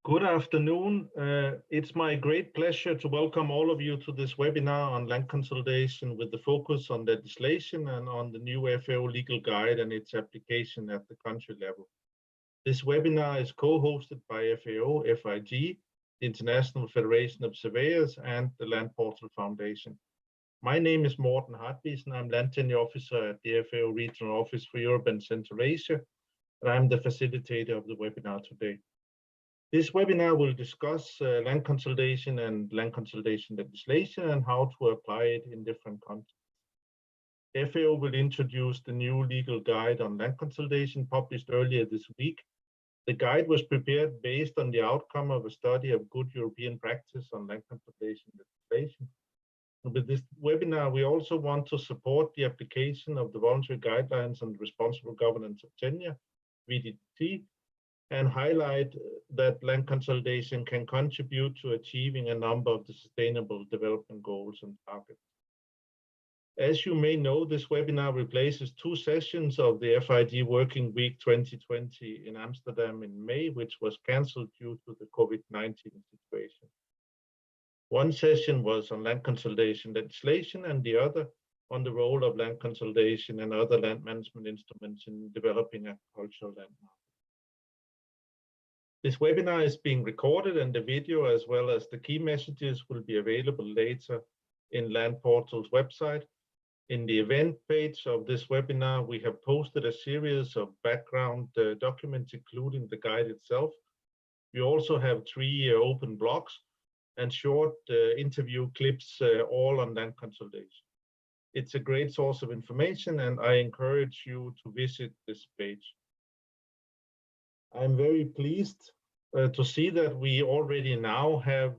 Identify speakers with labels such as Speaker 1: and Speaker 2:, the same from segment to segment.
Speaker 1: Good afternoon. It's my great pleasure to welcome all of you to this webinar on land consolidation with the focus on legislation and on the new FAO legal guide and its application at the country level. This webinar is co-hosted by FAO, FIG, the International Federation of Surveyors, and the Land Portal Foundation. My name is Morten Hartwies, and I'm Land Tenure Officer at the FAO Regional Office for Europe and Central Asia, and I'm the facilitator of the webinar today. This webinar will discuss land consolidation and land consolidation legislation and how to apply it in different countries. FAO will introduce the new legal guide on land consolidation published earlier this week. The guide was prepared based on the outcome of a study of good European practice on land consolidation legislation. And with this webinar, we also want to support the application of the voluntary guidelines on responsible governance of tenure, VDT, and highlight that land consolidation can contribute to achieving a number of the sustainable development goals and targets. As you may know, this webinar replaces 2 sessions of the FID Working Week 2020 in Amsterdam in May, which was cancelled due to the COVID-19 situation. One session was on land consolidation legislation and the other on the role of land consolidation and other land management instruments in developing agricultural land markets. This webinar is being recorded, and the video as well as the key messages will be available later in Land Portal's website. In the event page of this webinar, we have posted a series of background documents, including the guide itself. We also have 3 open blogs and short interview clips, all on land consolidation. It's a great source of information, and I encourage you to visit this page. I'm very pleased to see that we already now have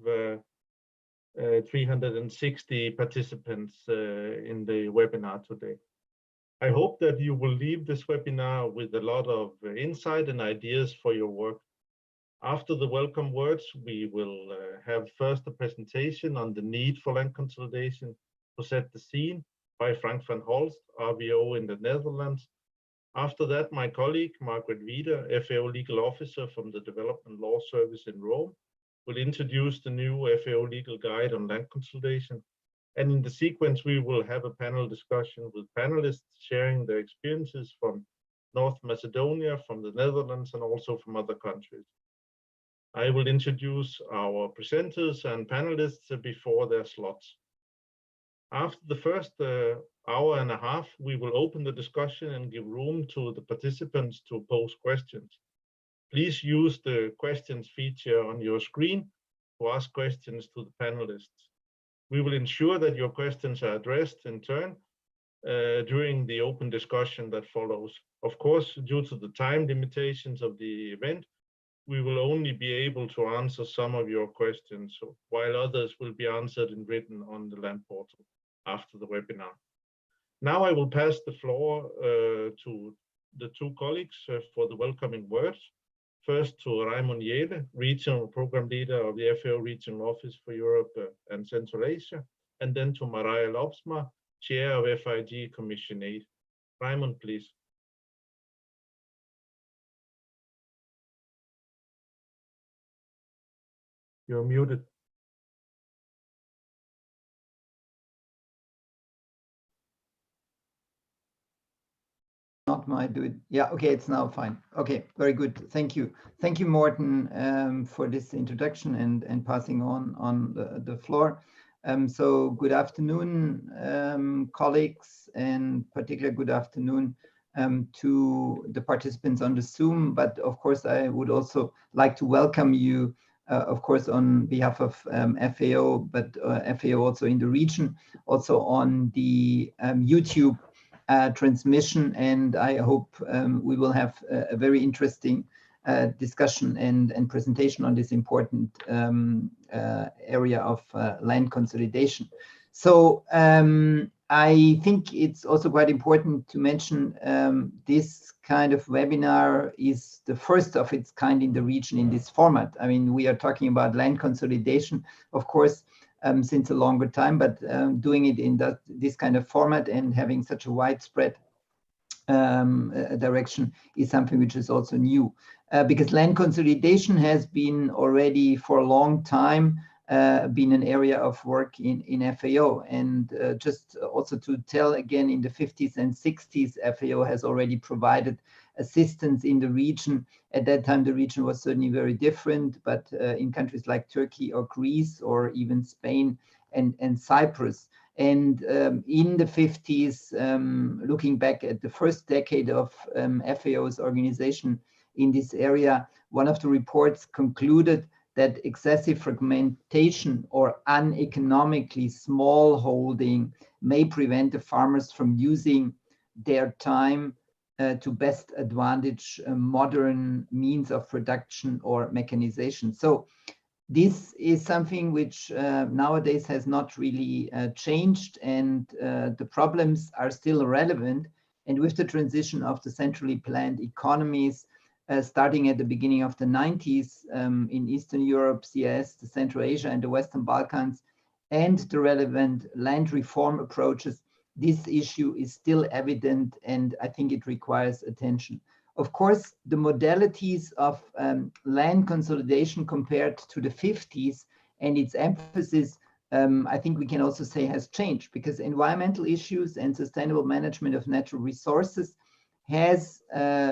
Speaker 1: 360 participants in the webinar today. I hope that you will leave this webinar with a lot of insight and ideas for your work. After the welcome words, we will have first a presentation on the need for land consolidation to set the scene by Frank van Holst, RVO in the Netherlands. After that, my colleague, Margaret Wieder, FAO Legal Officer from the Development Law Service in Rome, will introduce the new FAO Legal Guide on land consolidation. And in the sequence, we will have a panel discussion with panelists sharing their experiences from North Macedonia, from the Netherlands, and also from other countries. I will introduce our presenters and panelists before their slots. After the first hour and a half, we will open the discussion and give room to the participants to pose questions. Please use the questions feature on your screen to ask questions to the panelists. We will ensure that your questions are addressed in turn during the open discussion that follows. Of course, due to the time limitations of the event, we will only be able to answer some of your questions, while others will be answered in written on the Land Portal after the webinar. Now I will pass the floor to the 2 colleagues for the welcoming words. First to Raimund Jele, Regional Program Leader of the FAO Regional Office for Europe and Central Asia, and then to Maria Lobsma, Chair of FIG Commission 8. Raimund, please. You're muted.
Speaker 2: Not my do it. Yeah, okay, it's now fine. Okay, very good. Thank you. Thank you, Morten, for this introduction and passing on the floor. So good afternoon, colleagues, and particularly good afternoon to the participants on the Zoom. But of course, I would also like to welcome you, of course, on behalf of FAO, but FAO also in the region, also on the YouTube transmission, and I hope we will have a very interesting discussion and presentation on this important area of land consolidation. So I think it's also quite important to mention this kind of webinar is the first of its kind in the region in this format. I mean, we are talking about land consolidation, of course, since a longer time, but doing it in this kind of format and having such a widespread direction is something which is also new. Because land consolidation has been already for a long time been an area of work in FAO. And just also to tell again, in the 50s and 60s, FAO has already provided assistance in the region. At that time, the region was certainly very different, but in countries like Turkey or Greece or even Spain and Cyprus. And in the 50s, looking back at the first decade of FAO's organization in this area, one of the reports concluded that excessive fragmentation or uneconomically small holding may prevent the farmers from using their time to best advantage modern means of production or mechanization. So this is something which nowadays has not really changed, and the problems are still relevant. And with the transition of the centrally planned economies, starting at the beginning of the 90s in Eastern Europe, CIS, the Central Asia and the Western Balkans, and the relevant land reform approaches, this issue is still evident, and I think it requires attention. Of course, the modalities of land consolidation compared to the 50s and its emphasis, I think we can also say has changed, because environmental issues and sustainable management of natural resources has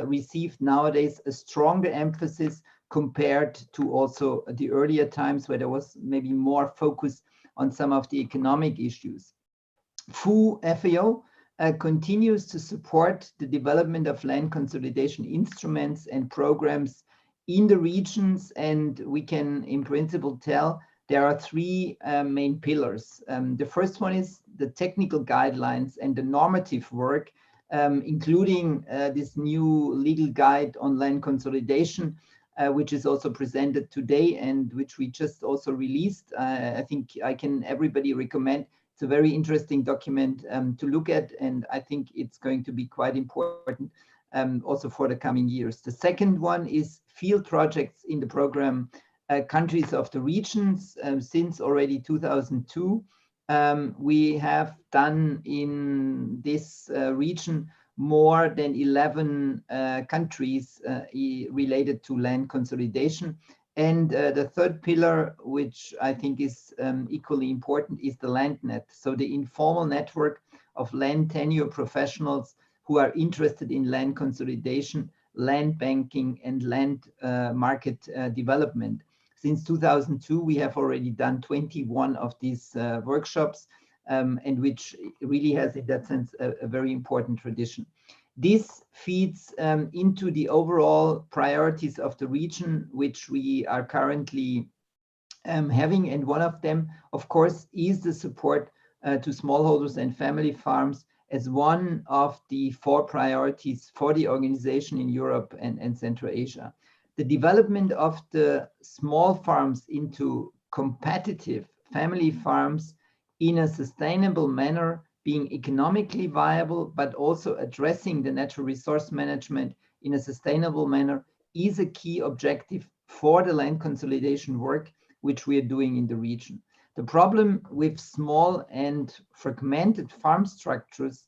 Speaker 2: received nowadays a stronger emphasis compared to also the earlier times where there was maybe more focus on some of the economic issues. FAO continues to support the development of land consolidation instruments and programs in the regions, and we can in principle tell there are three main pillars. The first one is the technical guidelines and the normative work, including this new legal guide on land consolidation, which is also presented today and which we just also released. I think everybody recommend. It's a very interesting document to look at, and I think it's going to be quite important also for the coming years. The second one is field projects in the program Countries of the Regions. Since already 2002, we have done in this region more than 11 countries related to land consolidation. And the third pillar, which I think is equally important, is the LandNet. So the informal network of land tenure professionals who are interested in land consolidation, land banking, and land market development. Since 2002, we have already done 21 of these workshops, and which really has, in that sense, a very important tradition. This feeds into the overall priorities of the region, which we are currently having. And one of them, of course, is the support to smallholders and family farms as one of the 4 priorities for the organization in Europe and Central Asia. The development of the small farms into competitive family farms in a sustainable manner, being economically viable, but also addressing the natural resource management in a sustainable manner, is a key objective for the land consolidation work which we are doing in the region. The problem with small and fragmented farm structures,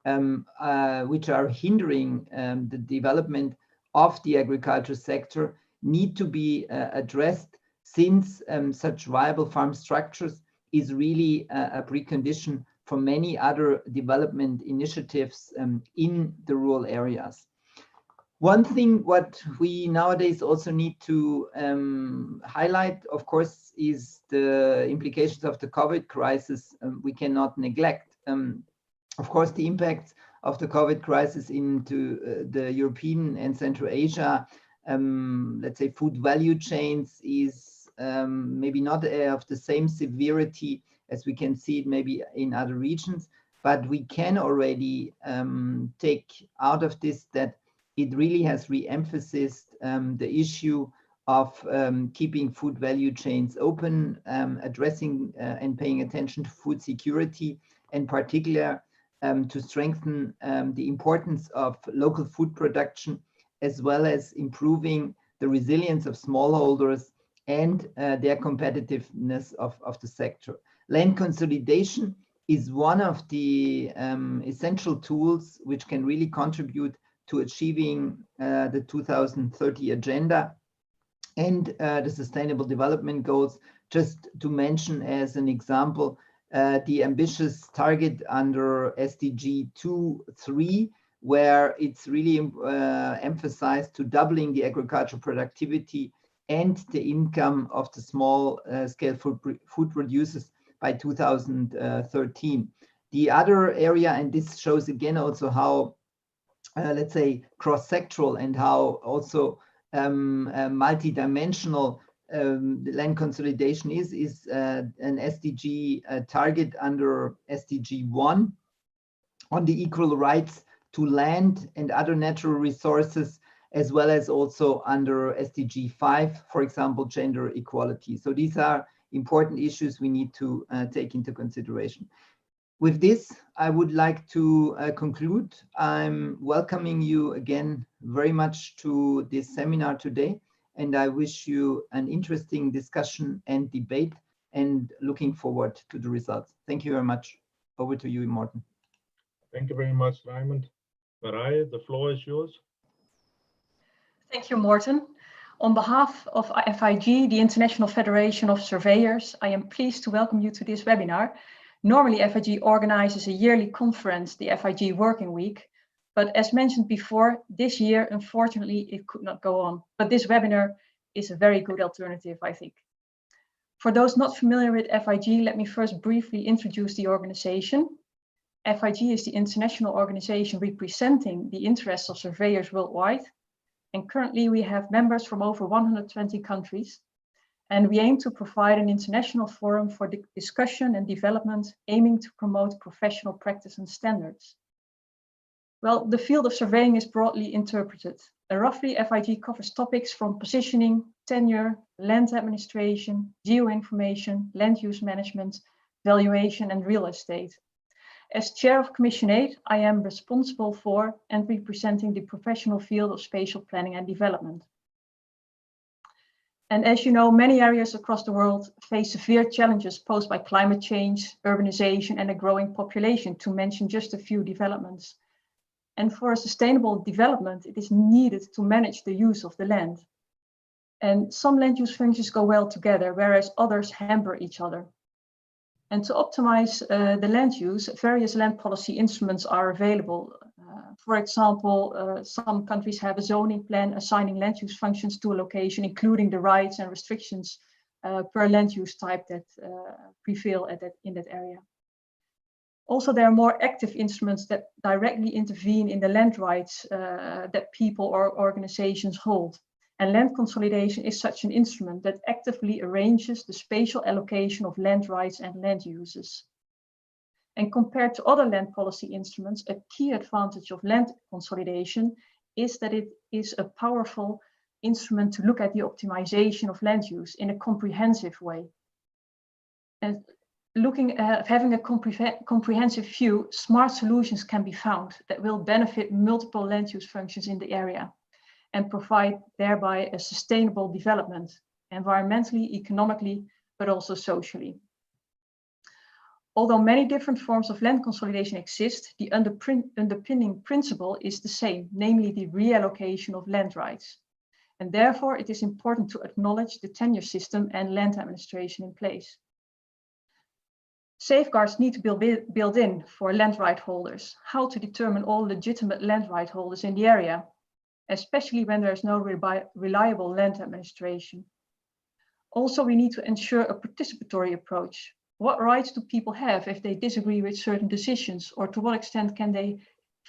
Speaker 2: which are hindering the development of the agriculture sector, need to be addressed, since such viable farm structures is really a precondition for many other development initiatives in the rural areas. One thing what we nowadays also need to highlight, of course, is the implications of the COVID crisis we cannot neglect. Of course, the impact of the COVID crisis into the European and Central Asia, let's say food value chains, is maybe not of the same severity as we can see it maybe in other regions, but we can already take out of this that it really has re-emphasized the issue of keeping food value chains open, addressing and paying attention to food security, in particular to strengthen the importance of local food production, as well as improving the resilience of smallholders and their competitiveness of the sector. Land consolidation is one of the essential tools which can really contribute to achieving the 2030 agenda and the Sustainable Development Goals. Just to mention as an example, the ambitious target under SDG 2.3, where it's really emphasized to doubling the agricultural productivity and the income of the small scale food producers by 2013. The other area, and this shows again also how, let's say, cross-sectoral and how also multi-dimensional the land consolidation is an SDG target under SDG 1 on the equal rights to land and other natural resources, as well as also under SDG 5, for example, gender equality. So these are important issues we need to take into consideration. With this, I would like to conclude. I'm welcoming you again very much to this seminar today, and I wish you an interesting discussion and debate, and looking forward to the results. Thank you very much. Over to you, Morten.
Speaker 1: Thank you very much, Raymond. Marai, the floor is yours.
Speaker 3: Thank you, Morten. On behalf of IFIT, the International Federation of Surveyors, I am pleased to welcome you to this webinar. Normally, FIG organizes a yearly conference, the FIG Working Week, but as mentioned before, this year, unfortunately, it could not go on. But this webinar is a very good alternative, I think. For those not familiar with FIG, let me first briefly introduce the organization. FIG is the international organization representing the interests of surveyors worldwide. And currently we have members from over 120 countries. And we aim to provide an international forum for discussion and development, aiming to promote professional practice and standards. Well, the field of surveying is broadly interpreted. Roughly, FIG covers topics from positioning, tenure, land administration, geoinformation, land use management, valuation, and real estate. As chair of Commission 8, I am responsible for and representing the professional field of spatial planning and development. And as you know, many areas across the world face severe challenges posed by climate change, urbanization, and a growing population, to mention just a few developments. And for a sustainable development, it is needed to manage the use of the land. And some land use functions go well together, whereas others hamper each other. And to optimize the land use, various land policy instruments are available. For example, some countries have a zoning plan assigning land use functions to a location, including the rights and restrictions per land use type that prevail in that area. Also, there are more active instruments that directly intervene in the land rights that people or organizations hold. And land consolidation is such an instrument that actively arranges the spatial allocation of land rights and land uses. And compared to other land policy instruments, a key advantage of land consolidation is that it is a powerful instrument to look at the optimization of land use in a comprehensive way. And looking at having a comprehensive view, smart solutions can be found that will benefit multiple land use functions in the area and provide thereby a sustainable development, environmentally, economically, but also socially. Although many different forms of land consolidation exist, the underpinning principle is the same, namely the reallocation of land rights. And therefore, it is important to acknowledge the tenure system and land administration in place. Safeguards need to be built in for land right holders, how to determine all legitimate land right holders in the area, especially when there is no reliable land administration. Also, we need to ensure a participatory approach. What rights do people have if they disagree with certain decisions, or to what extent can they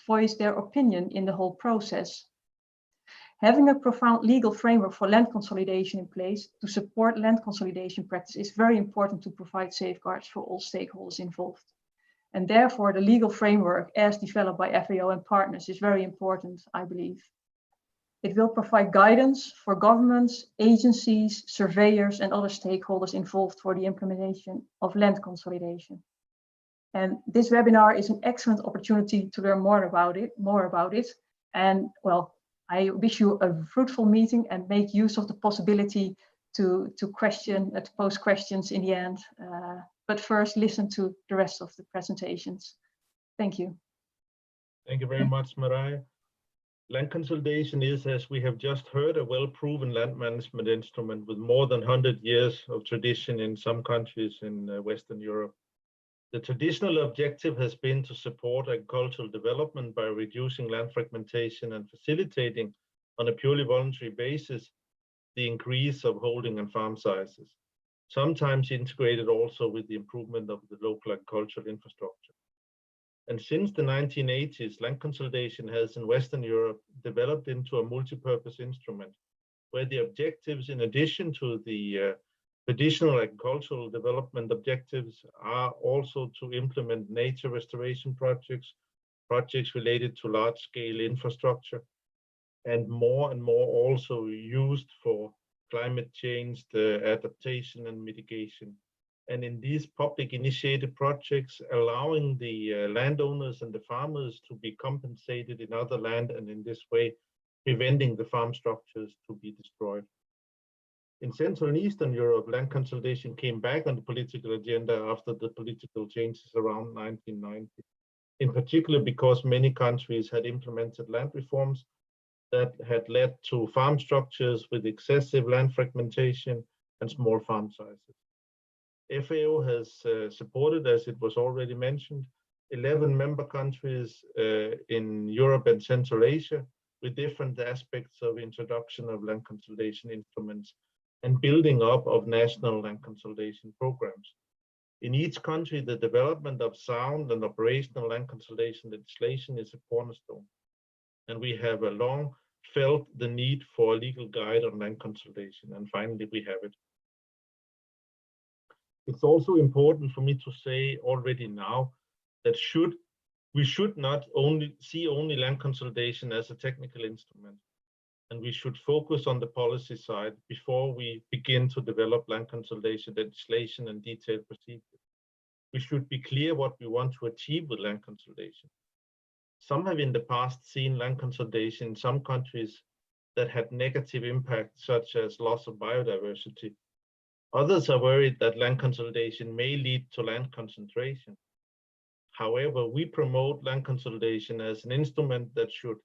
Speaker 3: voice their opinion in the whole process? Having a profound legal framework for land consolidation in place to support land consolidation practice is very important to provide safeguards for all stakeholders involved. And therefore, the legal framework as developed by FAO and partners is very important, I believe. It will provide guidance for governments, agencies, surveyors, and other stakeholders involved for the implementation of land consolidation. And this webinar is an excellent opportunity to learn more about it. And well, I wish you a fruitful meeting and make use of the possibility to pose questions in the end. but first listen to the rest of the presentations. Thank you.
Speaker 1: Thank you very much, Maria. Land consolidation is, as we have just heard, a well-proven land management instrument with more than 100 years of tradition in some countries in Western Europe. The traditional objective has been to support agricultural development by reducing land fragmentation and facilitating, on a purely voluntary basis, the increase of holding and farm sizes, sometimes integrated also with the improvement of the local agricultural infrastructure. And since the 1980s, land consolidation has in Western Europe developed into a multi-purpose instrument, where the objectives, in addition to the traditional agricultural development objectives, are also to implement nature restoration projects, projects related to large-scale infrastructure, and more also used for climate change, the adaptation and mitigation. And in these public initiated projects, allowing the landowners and the farmers to be compensated in other land, and in this way, preventing the farm structures to be destroyed. In Central and Eastern Europe, land consolidation came back on the political agenda after the political changes around 1990, in particular because many countries had implemented land reforms that had led to farm structures with excessive land fragmentation and small farm sizes. FAO has supported, as it was already mentioned, 11 member countries in Europe and Central Asia with different aspects of introduction of land consolidation instruments and building up of national land consolidation programs. In each country, the development of sound and operational land consolidation legislation is a cornerstone. And we have long felt the need for a legal guide on land consolidation, and finally we have it. It's also important for me to say already now that we should not see only land consolidation as a technical instrument, and we should focus on the policy side before we begin to develop land consolidation legislation and detailed procedures. We should be clear what we want to achieve with land consolidation. Some have in the past seen land consolidation in some countries that had negative impacts, such as loss of biodiversity. Others are worried that land consolidation may lead to land concentration. However, we promote land consolidation as an instrument that should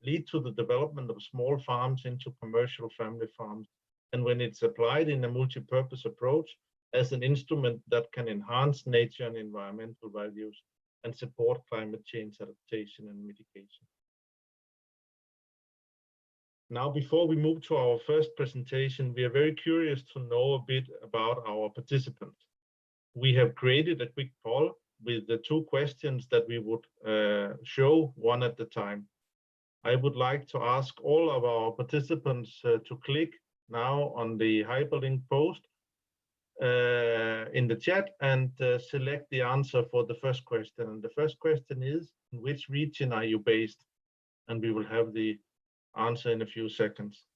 Speaker 1: lead to the development of small farms into commercial family farms, and when it's applied in a multi-purpose approach, as an instrument that can enhance nature and environmental values and support climate change adaptation and mitigation. Now, before we move to our first presentation, we are very curious to know a bit about our participants. We have created a quick poll with the 2 questions that we would show one at a time. I would like to ask all of our participants to click now on the hyperlink post in the chat and select the answer for the first question. And the first question is, in which region are you based? And we will have the answer in a few seconds.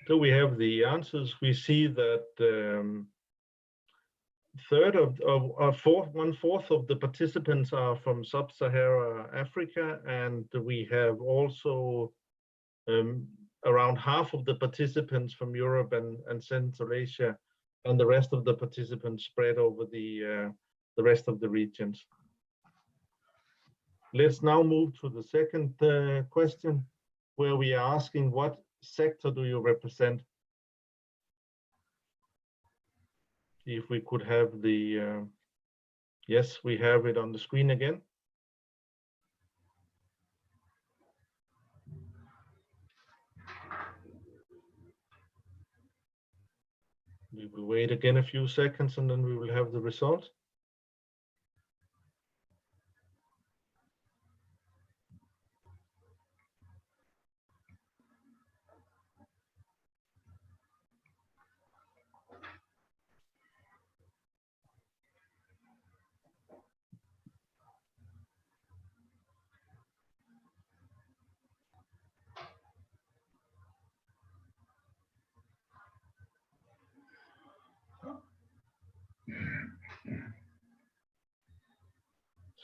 Speaker 1: So we have the answers. We see that one fourth of the participants are from sub-Saharan Africa, and we have also around half of the participants from Europe and Central Asia, and the rest of the participants spread over the rest of the regions. Let's now move to the second question, where we are asking, what sector do you represent? If we could have the, yes, we have it on the screen again. We will wait again a few seconds and then we will have the result.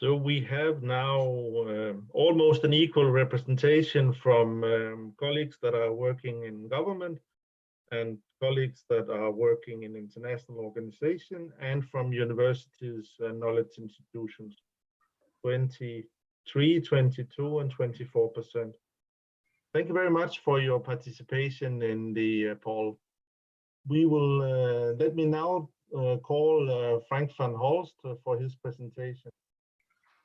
Speaker 1: So we have now almost an equal representation from colleagues that are working in government and colleagues that are working in international organizations and from universities and knowledge institutions, 23, 22, and 24%. Thank you very much for your participation in the poll. We will, let me now call Frank van Holst for his presentation.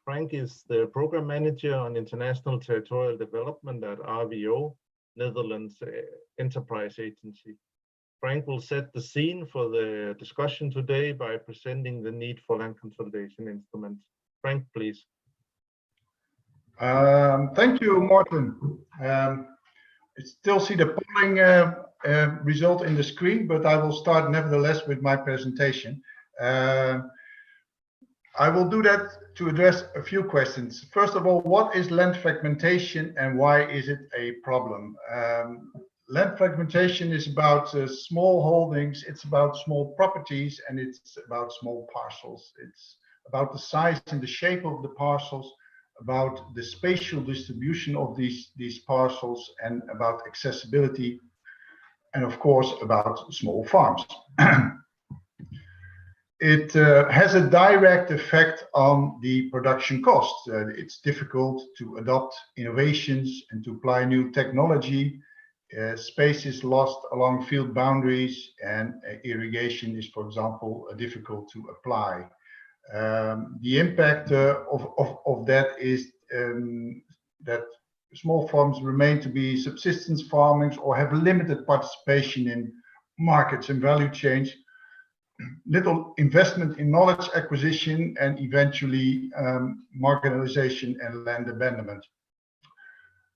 Speaker 1: Frank is the Program Manager on International Territorial Development at RVO, Netherlands Enterprise Agency. Frank will set the scene for the discussion today by presenting the need for land consolidation instruments. Frank, please.
Speaker 4: Thank you, Martin. I still see the polling result in the screen, but I will start nevertheless with my presentation. I will do that to address a few questions. First of all, what is land fragmentation and why is it a problem? Land fragmentation is about small holdings, it's about small properties, and it's about small parcels. It's about the size and the shape of the parcels, about the spatial distribution of these parcels, and about accessibility, and of course about small farms. It has a direct effect on the production costs. It's difficult to adopt innovations and to apply new technology. Space is lost along field boundaries, and irrigation is, for example, difficult to apply. The impact of that is that small farms remain to be subsistence farming or have limited participation in markets and value chains, little investment in knowledge acquisition, and eventually marginalization and land abandonment.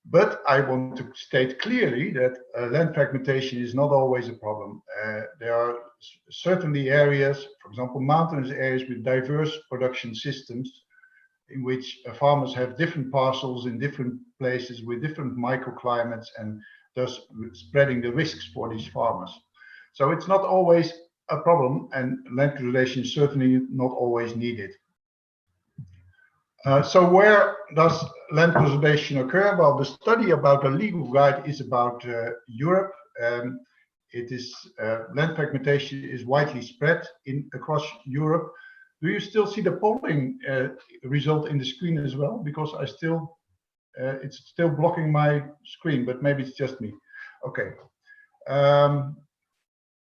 Speaker 4: But I want to state clearly that land fragmentation is not always a problem. There are certainly areas, for example, mountainous areas with diverse production systems in which farmers have different parcels in different places with different microclimates and thus spreading the risks for these farmers. So it's not always a problem, and land consolidation is certainly not always needed. So where does land consolidation occur? Well, the study about the legal guide is about Europe. It is land fragmentation is widely spread across Europe. Do you still see the polling result in the screen as well? Because I still, it's still blocking my screen, but maybe it's just me. Okay.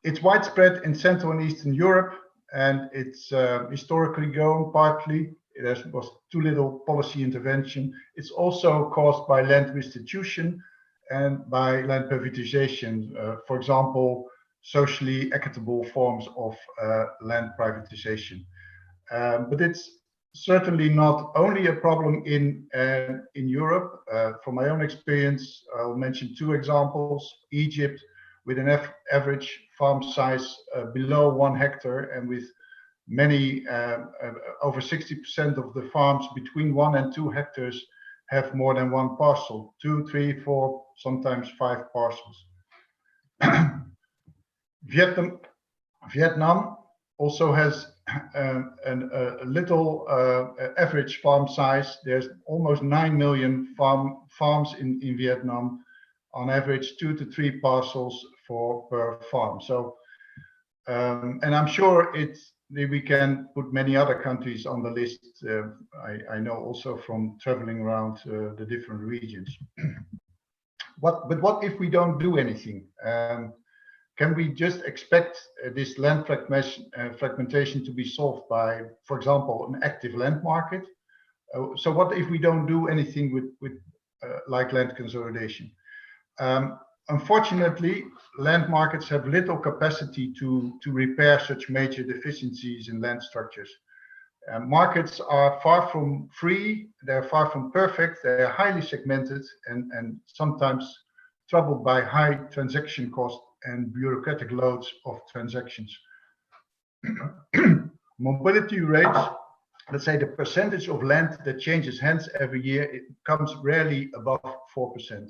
Speaker 4: It's widespread in Central and Eastern Europe, and it's historically grown partly. There was too little policy intervention. It's also caused by land restitution and by land privatization. For example, socially equitable forms of land privatization. But it's certainly not only a problem in Europe. From my own experience, I'll mention two examples. Egypt, with an average farm size below 1 hectare, and with many, over 60% of the farms between 1 and 2 hectares have more than one parcel, 2, 3, 4, sometimes 5 parcels. Vietnam also has a little average farm size. There's almost 9 million farms in Vietnam, on average 2 to 3 parcels per farm. So, and I'm sure we can put many other countries on the list. I know also from traveling around the different regions. But what if we don't do anything? Can we just expect this land fragmentation to be solved by, for example, an active land market? So what if we don't do anything with like land consolidation? Unfortunately, land markets have little capacity to repair such major deficiencies in land structures. Markets are far from free, they're far from perfect, they're highly segmented and sometimes troubled by high transaction costs and bureaucratic loads of transactions. Mobility rates, let's say the percentage of land that changes hands every year, it comes rarely above 4%.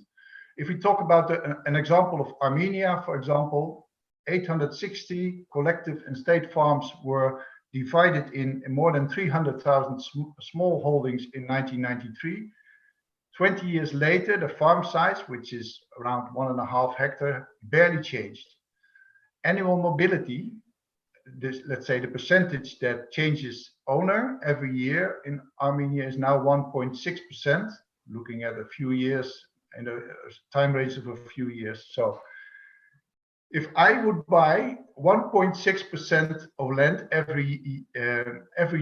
Speaker 4: If we talk about an example of Armenia, for example, 860 collective and state farms were divided in more than 300,000 small holdings in 1993. 20 years later, the farm size, which is around 1.5 hectares, barely changed. Annual mobility, let's say the percentage that changes owner every year in Armenia, is now 1.6%, looking at a few years and a time range of a few years. So if I would buy 1.6% of land every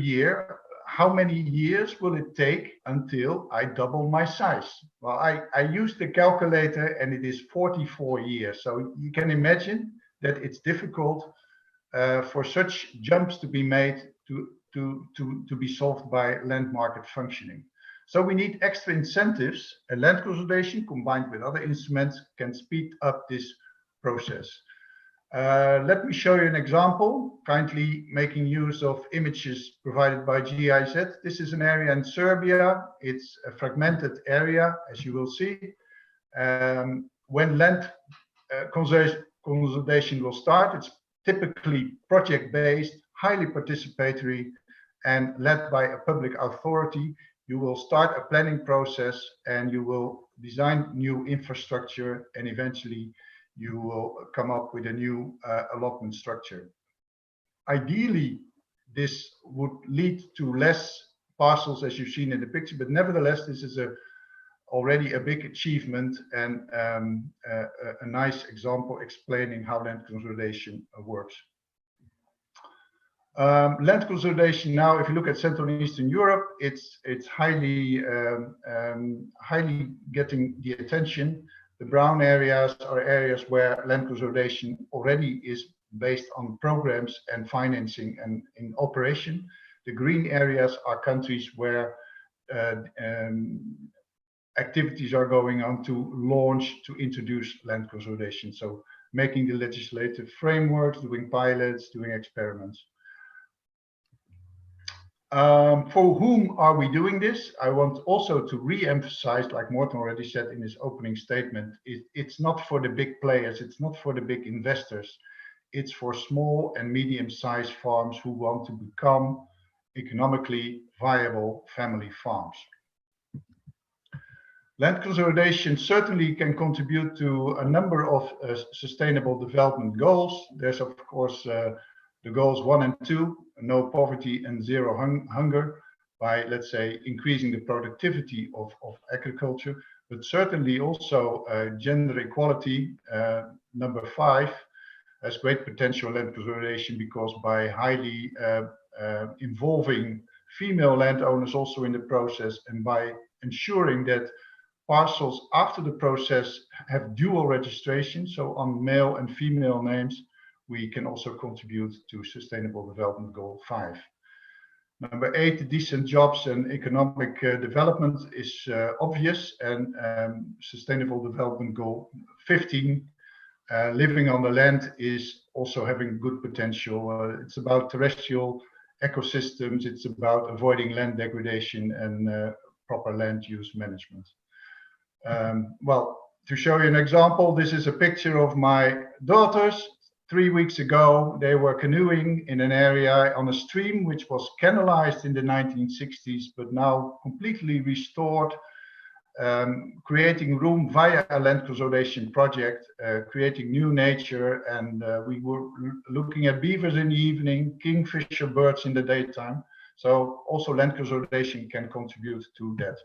Speaker 4: year, how many years will it take until I double my size? Well, I used the calculator and it is 44 years. So you can imagine that it's difficult for such jumps to be made to be solved by land market functioning. So we need extra incentives, and land consolidation combined with other instruments can speed up this process. Let me show you an example, kindly making use of images provided by GIZ. This is an area in Serbia. It's a fragmented area, as you will see. When land consolidation will start, it's typically project-based, highly participatory, and led by a public authority. You will start a planning process and you will design new infrastructure, and eventually you will come up with a new allotment structure. Ideally, this would lead to less parcels, as you've seen in the picture, but nevertheless, this is already a big achievement and a nice example explaining how land consolidation works. Land consolidation now, if you look at Central and Eastern Europe, it's highly getting the attention. The brown areas are areas where land consolidation already is based on programs and financing and in operation. The green areas are countries where activities are going on to launch, to introduce land consolidation. So making the legislative frameworks, doing pilots, doing experiments. For whom are we doing this? I want also to re-emphasize, like Morten already said in his opening statement, it's not for the big players, it's not for the big investors. It's for small and medium-sized farms who want to become economically viable family farms. Land consolidation certainly can contribute to a number of sustainable development goals. There's of course the goals 1 and 2, no poverty and zero hunger, by, let's say, increasing the productivity of agriculture, but certainly also gender equality, number 5, has great potential land consolidation, because by highly involving female landowners also in the process, and by ensuring that parcels after the process have dual registration, so on male and female names, we can also contribute to Sustainable Development Goal 5. Number 8, decent jobs and economic development is obvious, and Sustainable Development Goal 15, living on the land, is also having good potential. It's about terrestrial ecosystems, it's about avoiding land degradation and proper land use management. Well, to show you an example, this is a picture of my daughters. 3 weeks ago, they were canoeing in an area on a stream which was canalized in the 1960s, but now completely restored, creating room via a land consolidation project, creating new nature, and we were looking at beavers in the evening, kingfisher birds in the daytime. So also land consolidation can contribute to that.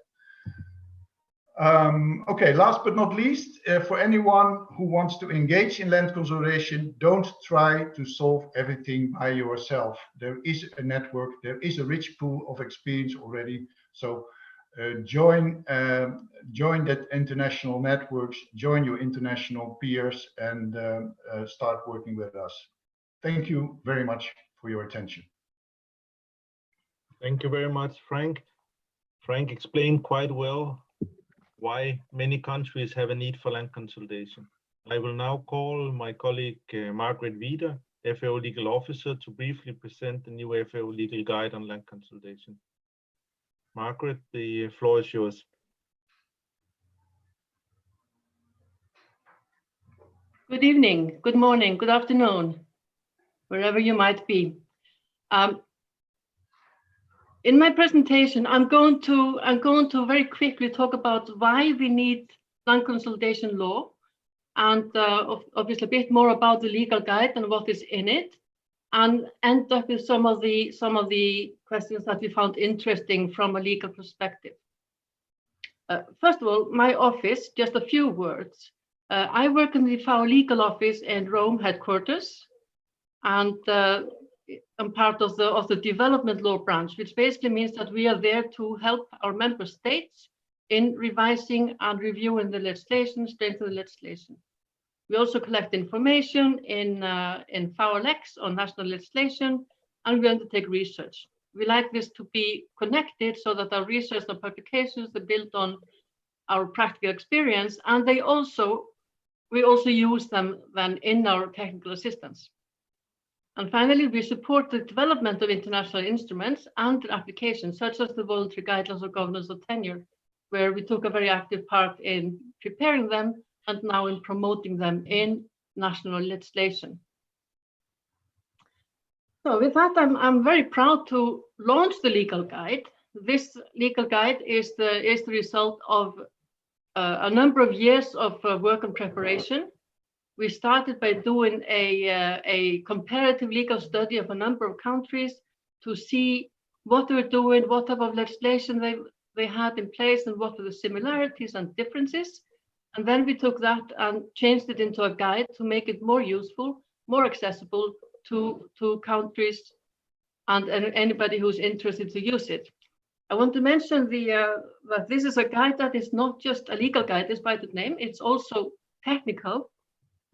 Speaker 4: Okay, last but not least, for anyone who wants to engage in land consolidation, don't try to solve everything by yourself. There is a network, there is a rich pool of experience already. So join that international networks, join your international peers, and start working with us. Thank you very much for your attention.
Speaker 1: Thank you very much, Frank. Frank explained quite well why many countries have a need for land consolidation. I will now call my colleague Margaret Wieder, FAO Legal Officer, to briefly present the new FAO Legal Guide on land consolidation. Margaret, the floor is yours.
Speaker 5: Good evening, good morning, good afternoon, wherever you might be. In my presentation, I'm going to very quickly talk about why we need land consolidation law, and obviously a bit more about the legal guide and what is in it, and end up with some of the questions that we found interesting from a legal perspective. First of all, my office, just a few words. I work in the FAO Legal Office in Rome headquarters, and I'm part of the development law branch, which basically means that we are there to help our member states in revising and reviewing the legislation, strengthen the legislation. We also collect information in FAO Lex on national legislation, and we undertake research. We like this to be connected so that our research and publications are built on our practical experience, and we also use them then in our technical assistance. And finally, we support the development of international instruments and their applications, such as the voluntary guidelines of governance of tenure, where we took a very active part in preparing them and now in promoting them in national legislation. So with that, I'm very proud to launch the legal guide. This legal guide is the result of a number of years of work and preparation. We started by doing a comparative legal study of a number of countries to see what they were doing, what type of legislation they had in place, and what were the similarities and differences. And then we took that and changed it into a guide to make it more useful, more accessible to countries and anybody who's interested to use it. I want to mention that this is a guide that is not just a legal guide, despite the name, it's also technical.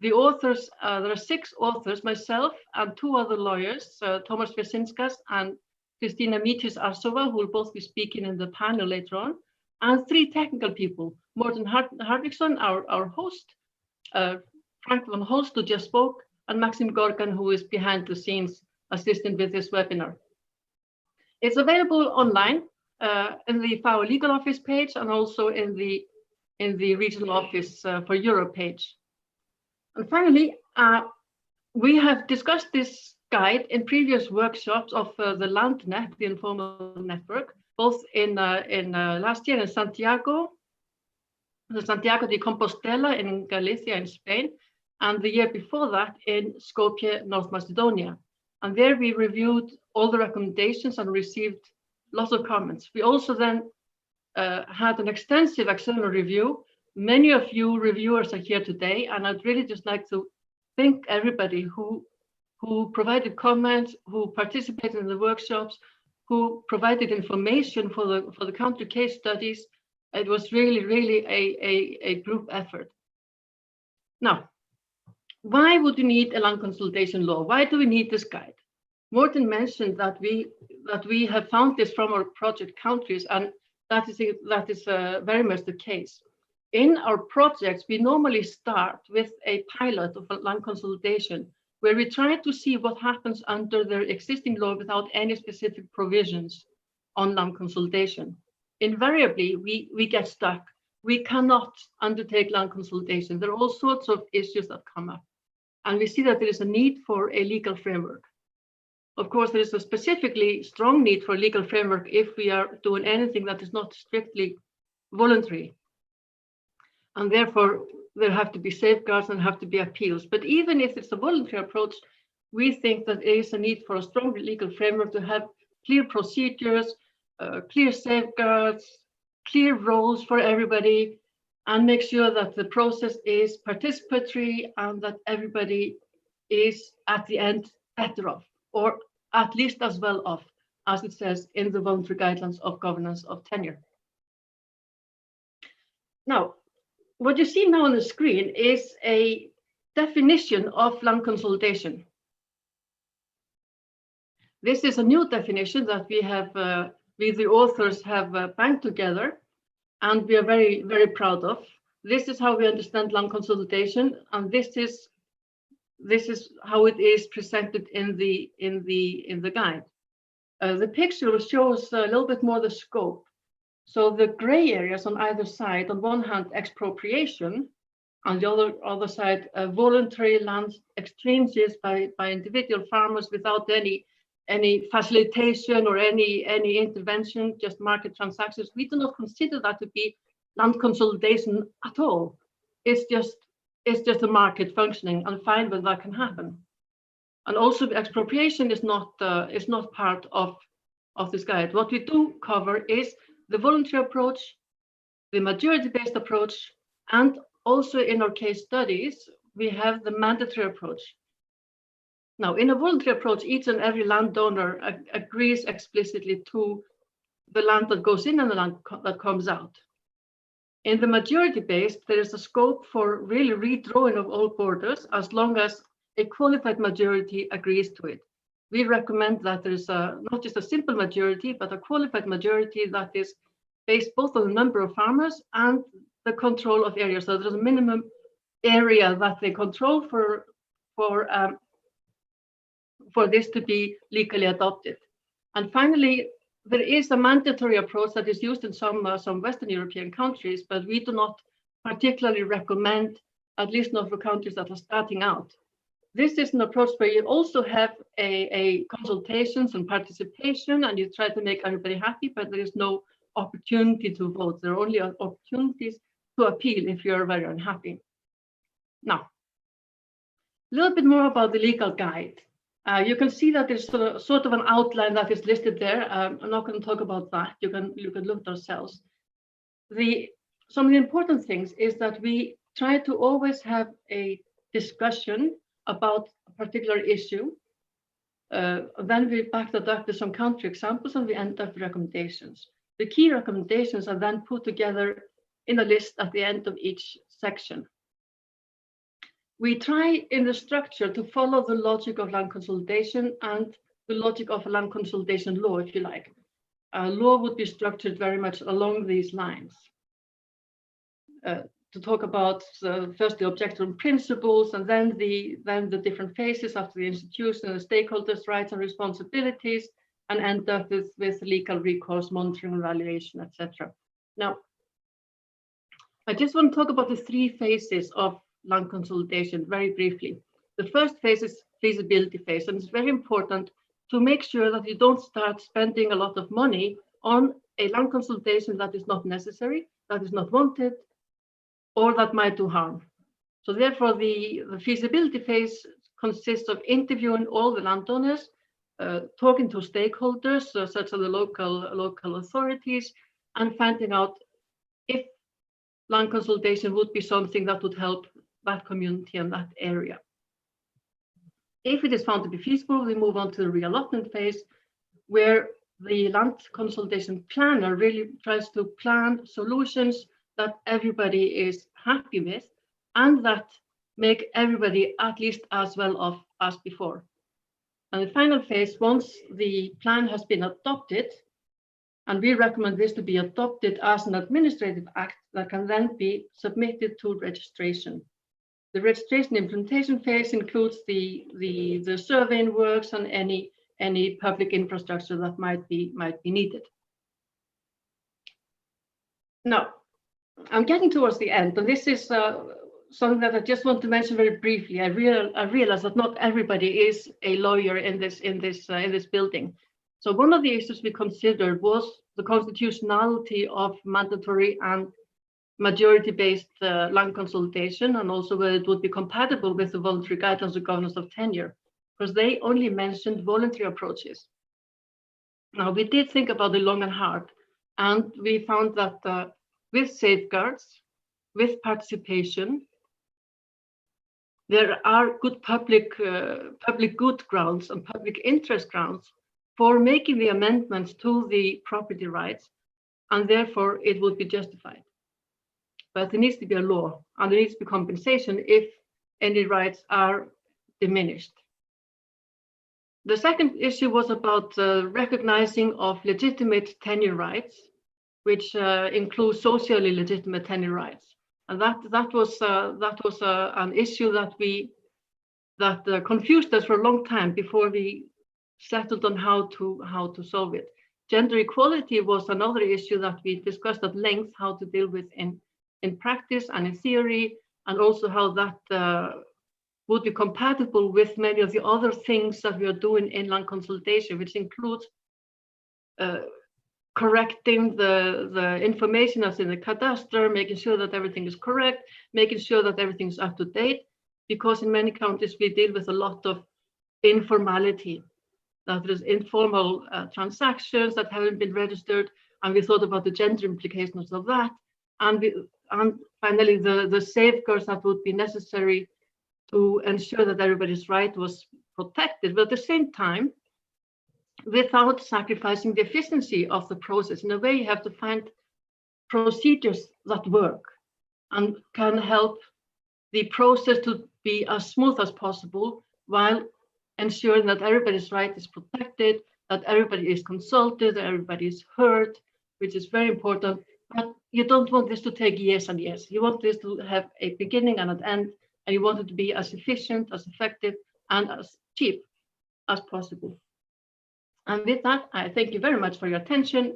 Speaker 5: The authors, there are 6 authors, myself and 2 other lawyers, Thomas Versinskas and Kristina Mitis-Arsova, who will both be speaking in the panel later on, and 3 technical people, Morten Harvigsson, our host, Frank van Holst, who just spoke, and Maxim Gorgan, who is behind the scenes assisting with this webinar. It's available online in the FAO Legal Office page and also in the Regional Office for Europe page. And finally, we have discussed this guide in previous workshops of the LandNet, the informal network, both in last year in Santiago de Compostela in Galicia in Spain, and the year before that in Skopje, North Macedonia. And there we reviewed all the recommendations and received lots of comments. We also then had an extensive external review. Many of you reviewers are here today, and I'd really just like to thank everybody who provided comments, who participated in the workshops, who provided information for the country case studies. It was really a group effort. Now, why would you need a land consolidation law? Why do we need this guide? Morten mentioned that we have found this from our project countries, and that is very much the case. In our projects, we normally start with a pilot of a land consolidation, where we try to see what happens under the existing law without any specific provisions on land consolidation. Invariably, we get stuck. We cannot undertake land consolidation. There are all sorts of issues that come up. And we see that there is a need for a legal framework. Of course, there is a specifically strong need for a legal framework if we are doing anything that is not strictly voluntary. And therefore, there have to be safeguards and have to be appeals. But even if it's a voluntary approach, we think that there is a need for a strong legal framework to have clear procedures, clear safeguards, clear roles for everybody, and make sure that the process is participatory and that everybody is at the end better off, or at least as well off, as it says in the voluntary guidelines of governance of tenure. Now, what you see now on the screen is a definition of land consolidation. This is a new definition that we have, we the authors have banged together, and we are very, very proud of. This is how we understand land consolidation, and this is how it is presented in the guide. The picture shows a little bit more the scope. So the gray areas on either side, on one hand, expropriation, on the other side, voluntary land exchanges by individual farmers without any facilitation or any intervention, just market transactions. We do not consider that to be land consolidation at all. It's just a market functioning, and fine when that can happen. And also the expropriation is not part of this guide. What we do cover is the voluntary approach, the majority-based approach, and also in our case studies, we have the mandatory approach. Now, in a voluntary approach, each and every landowner agrees explicitly to the land that goes in and the land that comes out. In the majority-based, there is a scope for really redrawing of all borders as long as a qualified majority agrees to it. We recommend that there is not just a simple majority, but a qualified majority that is based both on the number of farmers and the control of areas. So there's a minimum area that they control for this to be legally adopted. And finally, there is a mandatory approach that is used in some Western European countries, but we do not particularly recommend, at least not for countries that are starting out. This is an approach where you also have a consultations and participation, and you try to make everybody happy, but there is no opportunity to vote. There are only opportunities to appeal if you are very unhappy. Now, a little bit more about the legal guide. You can see that there's sort of an outline that is listed there. I'm not going to talk about that. You can look at ourselves. Some of the important things is that we try to always have a discussion about a particular issue. Then we back that up with some country examples, and we end up with recommendations. The key recommendations are then put together in a list at the end of each section. We try in the structure to follow the logic of land consolidation and the logic of a land consolidation law, if you like. Law would be structured very much along these lines. To talk about first the objective principles, and then the different phases after the institution, the stakeholders' rights and responsibilities, and end up with legal recourse, monitoring, evaluation, etc. Now, I just want to talk about the three phases of land consolidation very briefly. The first phase is feasibility phase, and it's very important to make sure that you don't start spending a lot of money on a land consolidation that is not necessary, that is not wanted, or that might do harm. So therefore, the feasibility phase consists of interviewing all the landowners, talking to stakeholders, such as the local authorities, and finding out if land consolidation would be something that would help that community and that area. If it is found to be feasible, we move on to the reallotment phase, where the land consolidation planner really tries to plan solutions that everybody is happy with and that make everybody at least as well off as before. And the final phase, once the plan has been adopted, and we recommend this to be adopted as an administrative act that can then be submitted to registration. The registration implementation phase includes the surveying works and any public infrastructure that might be needed. Now, I'm getting towards the end, and this is something that I just want to mention very briefly. I realize that not everybody is a lawyer in this building. So one of the issues we considered was the constitutionality of mandatory and majority-based land consolidation, and also whether it would be compatible with the voluntary guidelines of governance of tenure, because they only mentioned voluntary approaches. Now, we did think about it long and hard, and we found that with safeguards, with participation, there are good public good grounds and public interest grounds for making the amendments to the property rights, and therefore it would be justified. But there needs to be a law, and there needs to be compensation if any rights are diminished. The second issue was about recognizing of legitimate tenure rights, which includes socially legitimate tenure rights, and that was an issue that confused us for a long time before we settled on how to solve it. Gender equality was another issue that we discussed at length, how to deal with in practice and in theory, and also how that would be compatible with many of the other things that we are doing in land consolidation, which includes correcting the information that's in the cadastre, making sure that everything is correct, making sure that everything is up to date, because in many countries we deal with a lot of informality, that there's informal transactions that haven't been registered, and we thought about the gender implications of that, and finally the safeguards that would be necessary to ensure that everybody's right was protected, but at the same time, without sacrificing the efficiency of the process. In a way, you have to find procedures that work and can help the process to be as smooth as possible while ensuring that everybody's right is protected, that everybody is consulted, that everybody is heard, which is very important. But you don't want this to take years and years. You want this to have a beginning and an end, and you want it to be as efficient, as effective, and as cheap as possible. And with that, I thank you very much for your attention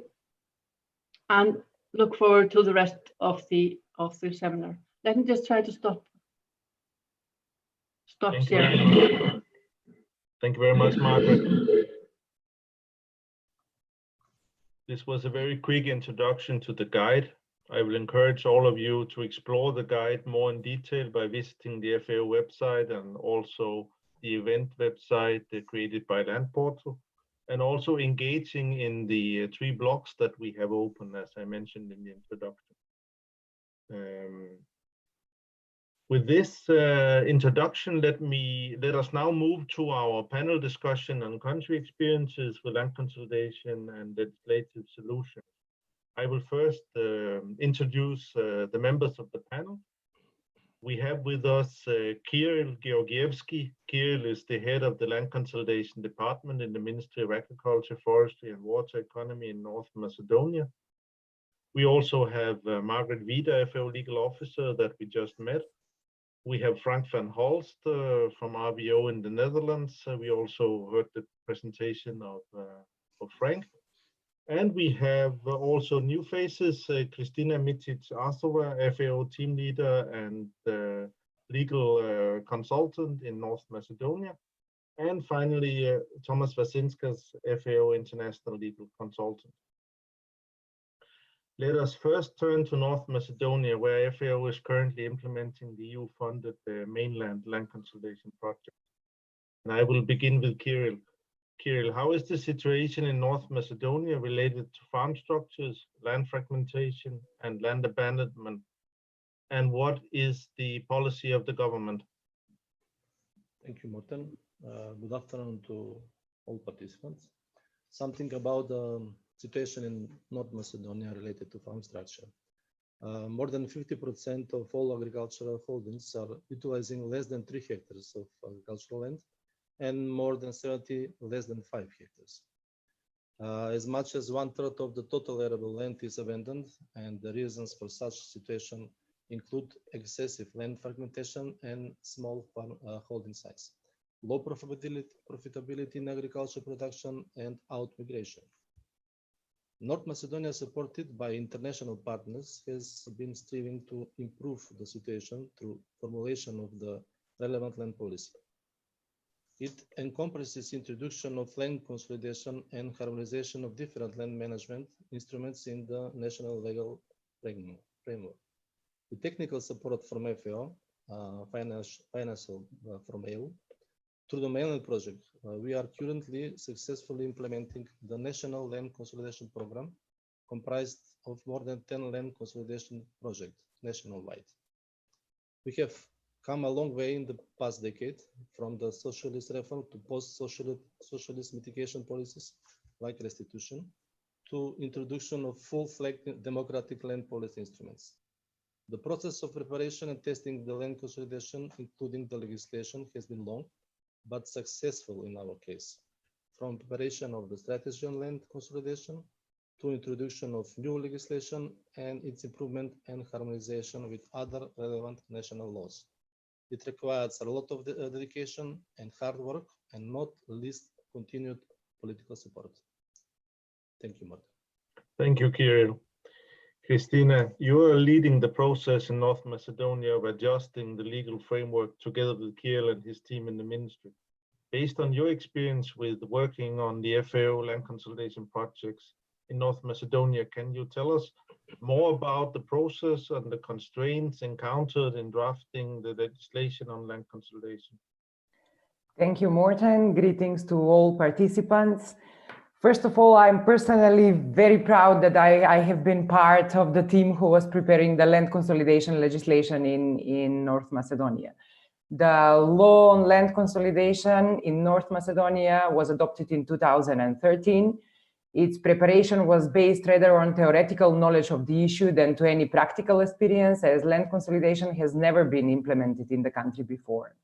Speaker 5: and look forward to the rest of the seminar. Let me just try to stop sharing.
Speaker 1: Thank you very much, Margaret. This was a very quick introduction to the guide. I will encourage all of you to explore the guide more in detail by visiting the FAO website and also the event website created by Land Portal, and also engaging in the 3 blogs that we have open, as I mentioned in the introduction. With this introduction, let us now move to our panel discussion on country experiences with land consolidation and legislative solutions. I will first introduce the members of the panel. We have with us Kirill Georgievsky. Kirill is the head of the Land Consolidation Department in the Ministry of Agriculture, Forestry and Water Economy in North Macedonia. We also have Margaret Vida, FAO Legal Officer, that we just met. We have Frank van Holst from RVO in the Netherlands. We also heard the presentation of Frank. And we have also new faces, Kristina Mitic-Arthova, FAO team leader and legal consultant in North Macedonia. And finally, Thomas Vasinskas, FAO international legal consultant. Let us first turn to North Macedonia, where FAO is currently implementing the EU-funded mainland land consolidation project. And I will begin with Kirill. Kirill, how is the situation in North Macedonia related to farm structures, land fragmentation, and land abandonment? And what is the policy of the government?
Speaker 6: Thank you, Morten. Good afternoon to all participants. Something about the situation in North Macedonia related to farm structure. More than 50% of all agricultural holdings are utilizing less than 3 hectares of agricultural land, and more than 70 less than 5 hectares. As much as 1/3 of the total arable land is abandoned, and the reasons for such situation include excessive land fragmentation and small farm holding size, low profitability in agriculture production, and out-migration. North Macedonia, supported by international partners, has been striving to improve the situation through formulation of the relevant land policy. It encompasses introduction of land consolidation and harmonization of different land management instruments in the national legal framework. With technical support from FAO, financial from EU, through the mainland project, we are currently successfully implementing the National Land Consolidation Program, comprised of more than 10 land consolidation projects nationwide. We have come a long way in the past decade, from the socialist reform to post-socialist mitigation policies like restitution, to introduction of full-fledged democratic land policy instruments. The process of preparation and testing the land consolidation, including the legislation, has been long, but successful in our case. From preparation of the strategy on land consolidation to introduction of new legislation and its improvement and harmonization with other relevant national laws. It requires a lot of dedication and hard work, and not least continued political support. Thank you, Martin.
Speaker 1: Thank you, Kirill. Christina, you are leading the process in North Macedonia of adjusting the legal framework together with Kiel and his team in the ministry. Based on your experience with working on the FAO land consolidation projects in North Macedonia, can you tell us more about the process and the constraints encountered in drafting the legislation on land consolidation?
Speaker 7: Thank you, Morten. Greetings to all participants. First of all, I'm personally very proud that I have been part of the team who was preparing the land consolidation legislation in North Macedonia. The law on land consolidation in North Macedonia was adopted in 2013. Its preparation was based rather on theoretical knowledge of the issue than to any practical experience, as land consolidation has never been implemented in the country before.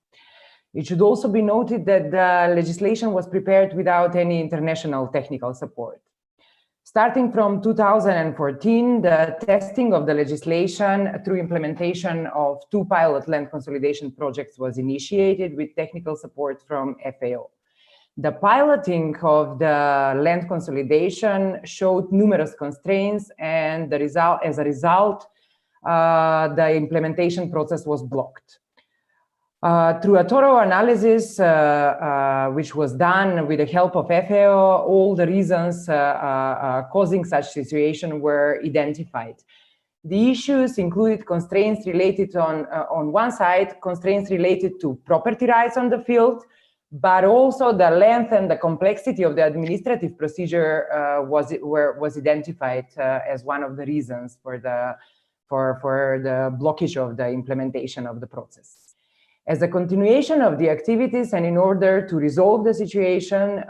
Speaker 7: It should also be noted that the legislation was prepared without any international technical support. Starting from 2014, the testing of the legislation through implementation of 2 pilot land consolidation projects was initiated with technical support from FAO. The piloting of the land consolidation showed numerous constraints, and as a result, the implementation process was blocked. Through a thorough analysis, which was done with the help of FAO, all the reasons causing such situation were identified. The issues included constraints related on one side, constraints related to property rights on the field, but also the length and the complexity of the administrative procedure was identified as one of the reasons for the blockage of the implementation of the process. As a continuation of the activities and in order to resolve the situation,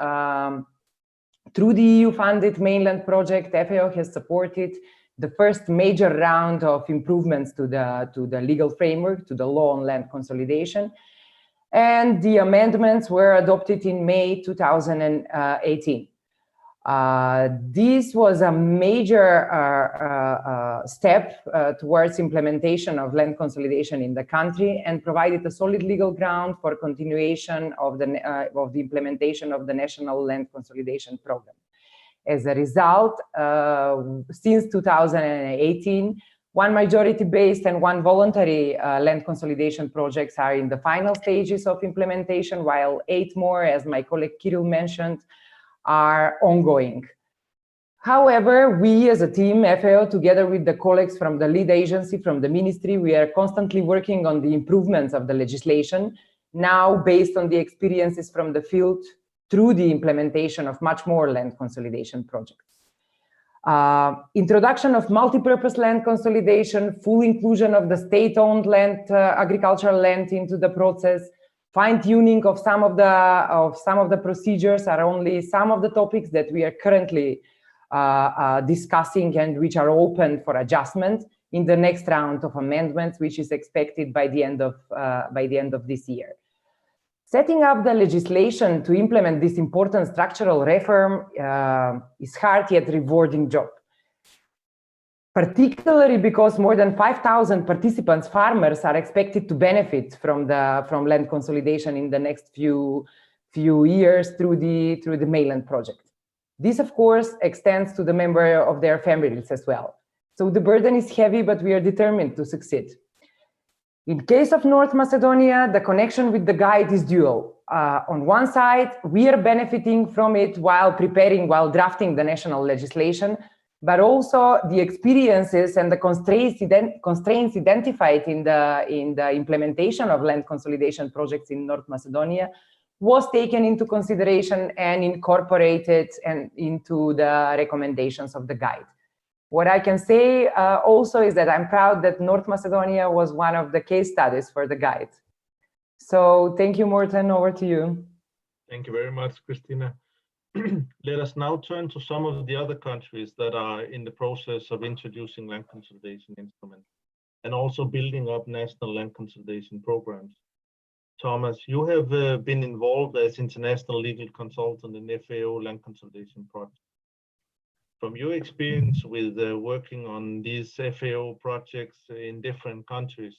Speaker 7: through the EU-funded mainland project, FAO has supported the first major round of improvements to the legal framework, to the law on land consolidation, and the amendments were adopted in May 2018. This was a major step towards implementation of land consolidation in the country and provided a solid legal ground for continuation of the implementation of the National Land Consolidation Program. As a result, since 2018, 1 majority-based and 1 voluntary land consolidation projects are in the final stages of implementation, while 8 more, as my colleague Kirill mentioned, are ongoing. However, we as a team, FAO, together with the colleagues from the lead agency, from the ministry, we are constantly working on the improvements of the legislation, now based on the experiences from the field through the implementation of much more land consolidation projects. Introduction of multi-purpose land consolidation, full inclusion of the state-owned land, agricultural land into the process, fine-tuning of some of the procedures are only some of the topics that we are currently discussing and which are open for adjustment in the next round of amendments, which is expected by the end of this year. Setting up the legislation to implement this important structural reform is hard yet rewarding job. Particularly because more than 5,000 participants, farmers, are expected to benefit from land consolidation in the next few years through the mainland project. This, of course, extends to the member of their families as well. So the burden is heavy, but we are determined to succeed. In case of North Macedonia, the connection with the guide is dual. On one side, we are benefiting from it while drafting the national legislation, but also the experiences and the constraints identified in the implementation of land consolidation projects in North Macedonia was taken into consideration and incorporated into the recommendations of the guide. What I can say also is that I'm proud that North Macedonia was one of the case studies for the guide. So thank you, Morten, over to you.
Speaker 1: Thank you very much, Christina. Let us now turn to some of the other countries that are in the process of introducing land consolidation instruments and also building up national land consolidation programs. Thomas, you have been involved as international legal consultant in FAO land consolidation projects. From your experience with working on these FAO projects in different countries,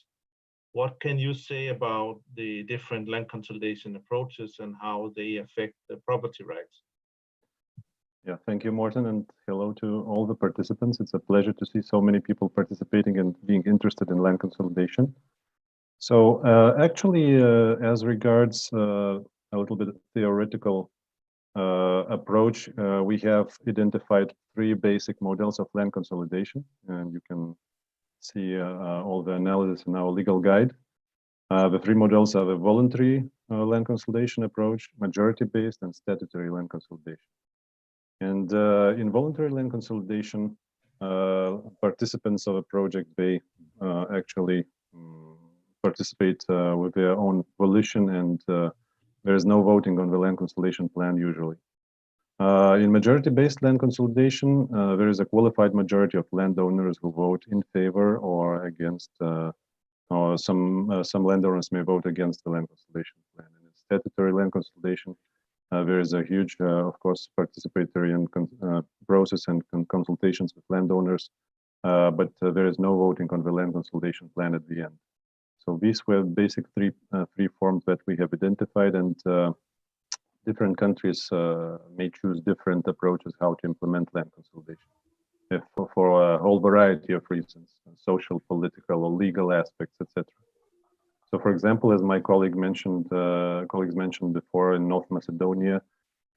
Speaker 1: what can you say about the different land consolidation approaches and how they affect the property rights?
Speaker 8: Yeah, thank you, Morten, and hello to all the participants. It's a pleasure to see so many people participating and being interested in land consolidation. So actually, as regards a little bit theoretical approach, we have identified 3 basic models of land consolidation, and you can see all the analysis in our legal guide. The 3 models are the voluntary land consolidation approach, majority-based, and statutory land consolidation. And in voluntary land consolidation, participants of a project, they actually participate with their own volition, and there is no voting on the land consolidation plan usually. In majority-based land consolidation, there is a qualified majority of landowners who vote in favor or against, or some landowners may vote against the land consolidation plan. And in statutory land consolidation, there is a huge, of course, participatory process and consultations with landowners, but there is no voting on the land consolidation plan at the end. So these were basic three forms that we have identified, and different countries may choose different approaches how to implement land consolidation for a whole variety of reasons, social, political, or legal aspects, etc. So, for example, as my colleagues mentioned before, in North Macedonia,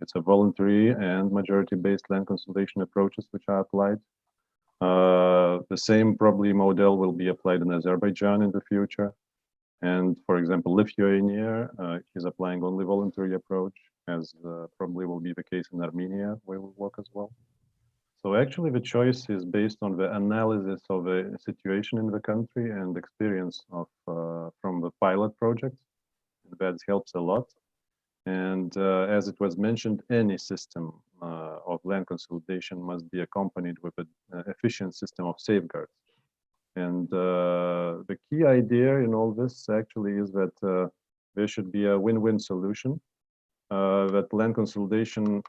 Speaker 8: it's a voluntary and majority-based land consolidation approaches which are applied. The same probably model will be applied in Azerbaijan in the future. And for example, Lithuania is applying only voluntary approach, as probably will be the case in Armenia, where we work as well. So actually the choice is based on the analysis of the situation in the country and experience of from the pilot projects. That helps a lot. And as it was mentioned, any system of land consolidation must be accompanied with an efficient system of safeguards. And the key idea in all this actually is that there should be a win-win solution. That land consolidation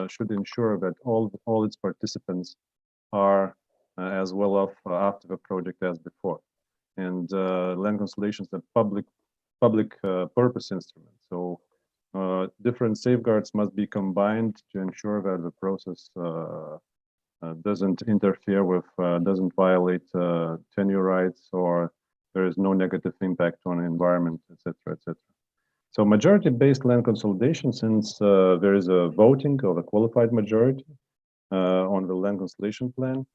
Speaker 8: should ensure that all its participants are as well off after the project as before. And land consolidation is a public purpose instrument. So different safeguards must be combined to ensure that the process doesn't interfere with, doesn't violate tenure rights, or there is no negative impact on the environment, etc., etc. So majority-based land consolidation, since there is a voting of a qualified majority on the land consolidation plan,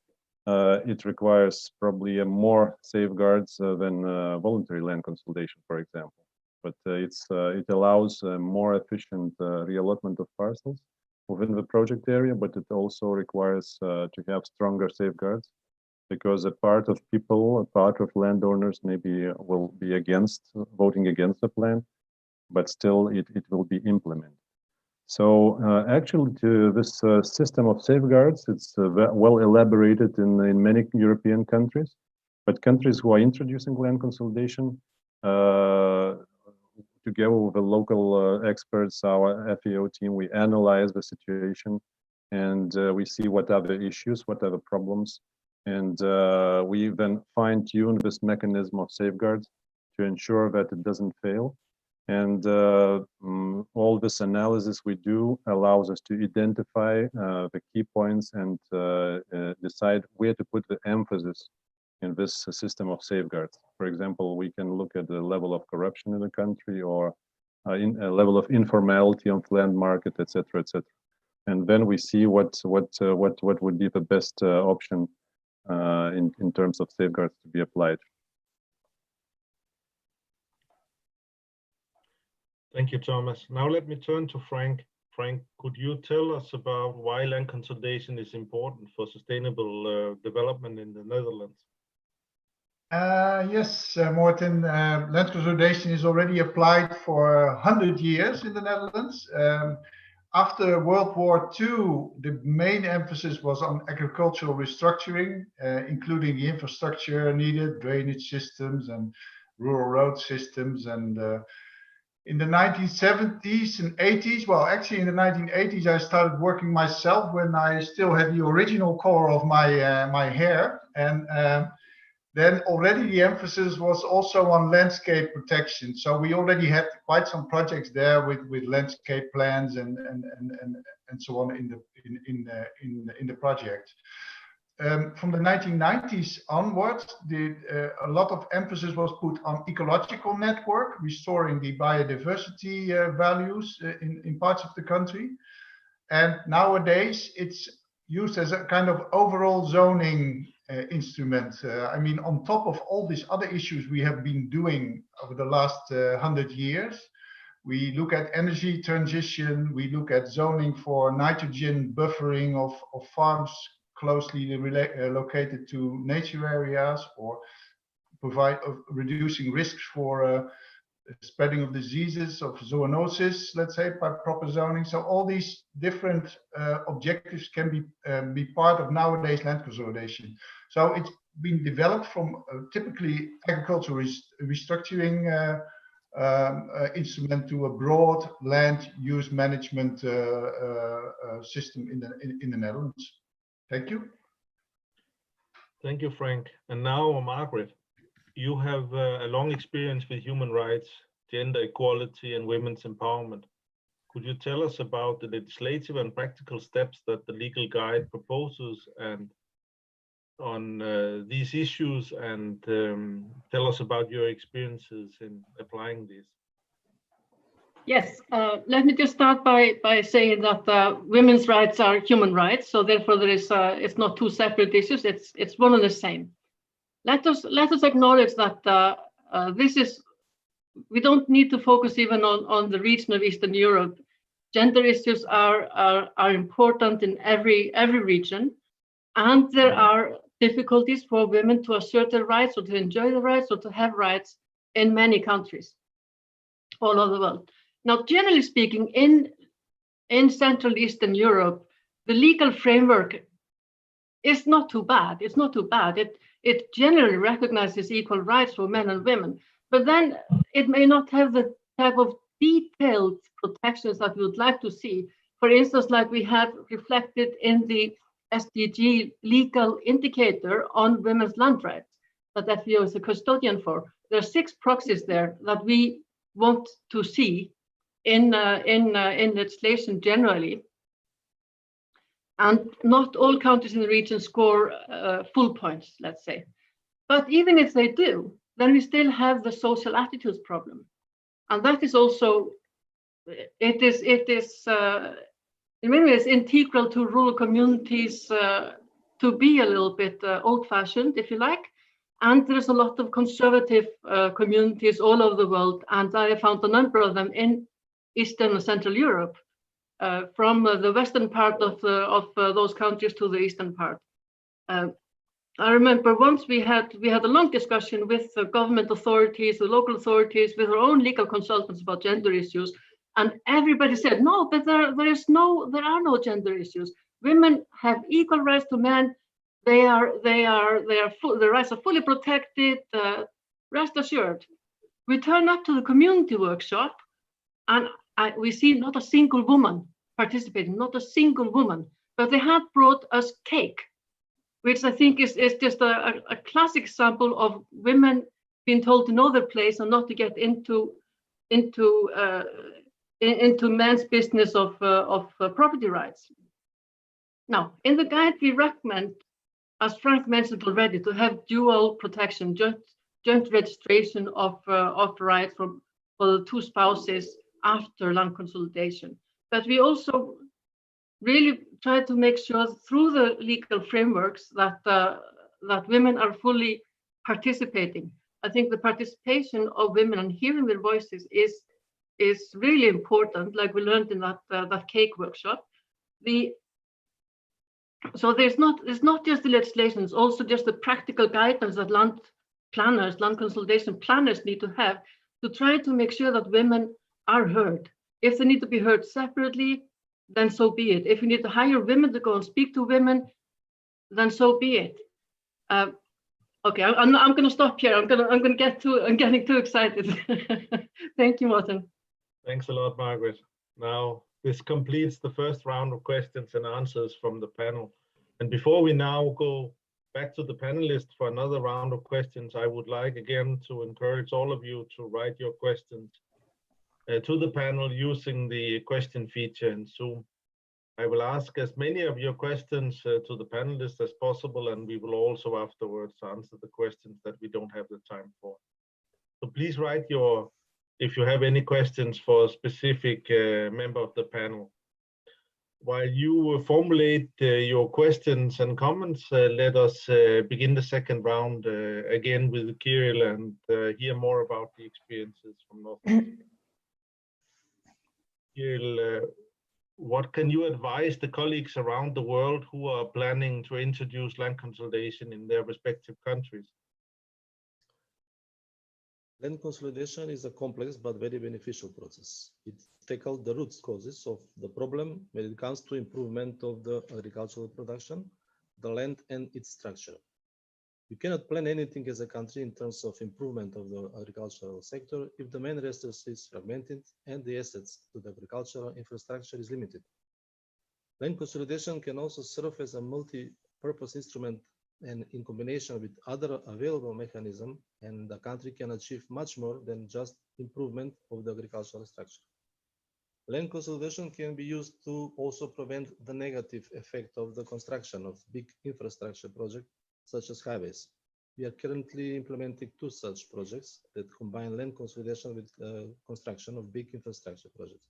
Speaker 8: it requires probably more safeguards than voluntary land consolidation, for example. But it allows a more efficient reallotment of parcels within the project area, but it also requires to have stronger safeguards, because a part of people, a part of landowners maybe will be voting against the plan, but still it will be implemented. So actually this system of safeguards, it's well elaborated in many European countries, but countries who are introducing land consolidation, together with the local experts, our FAO team, we analyze the situation, and we see what are the issues, what are the problems, and we then fine-tune this mechanism of safeguards to ensure that it doesn't fail. And all this analysis we do allows us to identify the key points and decide where to put the emphasis in this system of safeguards. For example, we can look at the level of corruption in the country, or in a level of informality on the land market, etc., etc. And then we see what would be the best option in terms of safeguards to be applied.
Speaker 1: Thank you, Thomas. Now let me turn to Frank. Frank, could you tell us about why land consolidation is important for sustainable development in the Netherlands?
Speaker 4: Yes, Morten, land consolidation is already applied for 100 years in the Netherlands. After World War II, the main emphasis was on agricultural restructuring, including the infrastructure needed, drainage systems and rural road systems. And in the 1970s and 80s, well, actually in the 1980s, I started working myself when I still had the original color of my hair. And then already the emphasis was also on landscape protection. So we already had quite some projects there with landscape plans and so on in the project. From the 1990s onwards, a lot of emphasis was put on ecological network, restoring the biodiversity values in parts of the country. And nowadays, it's used as a kind of overall zoning instrument. I mean, on top of all these other issues we have been doing over the last 100 years, we look at energy transition, we look at zoning for nitrogen buffering of farms closely located to nature areas, or provide reducing risks for spreading of diseases of zoonosis, let's say, by proper zoning. So all these different objectives can be part of nowadays land consolidation. So it's been developed from typically agricultural restructuring instrument to a broad land use management system in the Netherlands. Thank you.
Speaker 1: Thank you, Frank. And now, Margaret, you have a long experience with human rights, gender equality, and women's empowerment. Could you tell us about the legislative and practical steps that the legal guide proposes and on these issues, and tell us about your experiences in applying these?
Speaker 5: Yes, let me just start by saying that women's rights are human rights, so therefore there is it's not two separate issues. It's one and the same. Let us acknowledge that we don't need to focus even on the region of Eastern Europe. Gender issues are important in every region, and there are difficulties for women to assert their rights or to enjoy the rights or to have rights in many countries all over the world. Now, generally speaking, in Central Eastern Europe, the legal framework is not too bad. It's not too bad. It generally recognizes equal rights for men and women, but then it may not have the type of detailed protections that we would like to see. For instance, like we have reflected in the SDG legal indicator on women's land rights that FAO is a custodian for. There are 6 proxies there that we want to see in legislation generally. And not all countries in the region score full points, let's say. But even if they do, then we still have the social attitudes problem. And that is also, it is in many ways integral to rural communities to be a little bit old-fashioned, if you like. And there's a lot of conservative communities all over the world. And I have found a number of them in Eastern and Central Europe, from the western part of those countries to the eastern part. I remember once we had a long discussion with the government authorities, the local authorities, with our own legal consultants about gender issues, and everybody said, no, but there are no gender issues. Women have equal rights to men. Their rights are fully protected. Rest assured. We turn up to the community workshop, and we see not a single woman participating, not a single woman, but they had brought us cake, which I think is just a classic example of women being told to know their place and not to get into men's business of property rights. Now, in the guide, we recommend, as Frank mentioned already, to have dual protection, joint registration of rights for the 2 spouses after land consolidation. But we also really try to make sure through the legal frameworks that women are fully participating. I think the participation of women and hearing their voices is really important, like we learned in that cake workshop. So it's not just the legislation, it's also just the practical guidance that land consolidation planners need to have to try to make sure that women are heard. If they need to be heard separately, then so be it. If you need to hire women to go and speak to women, then so be it. Okay, I'm going to stop here. I'm getting too excited. Thank you, Martin.
Speaker 1: Thanks a lot, Margaret. Now, this completes the first round of questions and answers from the panel. And before we now go back to the panelists for another round of questions. I would like again to encourage all of you to write your questions to the panel using the question feature in Zoom. I will ask as many of your questions to the panelists as possible, and we will also afterwards answer the questions that we don't have the time for. So please write if you have any questions for a specific member of the panel. While you formulate your questions and comments, let us begin the second round again with Kirill and hear more about the experiences from North America. Kirill, what can you advise the colleagues around the world who are planning to introduce land consolidation in their respective countries?
Speaker 6: Land consolidation is a complex but very beneficial process. It tackles the root causes of the problem when it comes to improvement of the agricultural production, the land and its structure. You cannot plan anything as a country in terms of improvement of the agricultural sector if the main resource is fragmented and the assets to the agricultural infrastructure is limited. Land consolidation can also serve as a multi-purpose instrument, and in combination with other available mechanisms, and the country can achieve much more than just improvement of the agricultural structure. Land consolidation can be used to also prevent the negative effect of the construction of big infrastructure projects such as highways. We are currently implementing 2 such projects that combine land consolidation with construction of big infrastructure projects.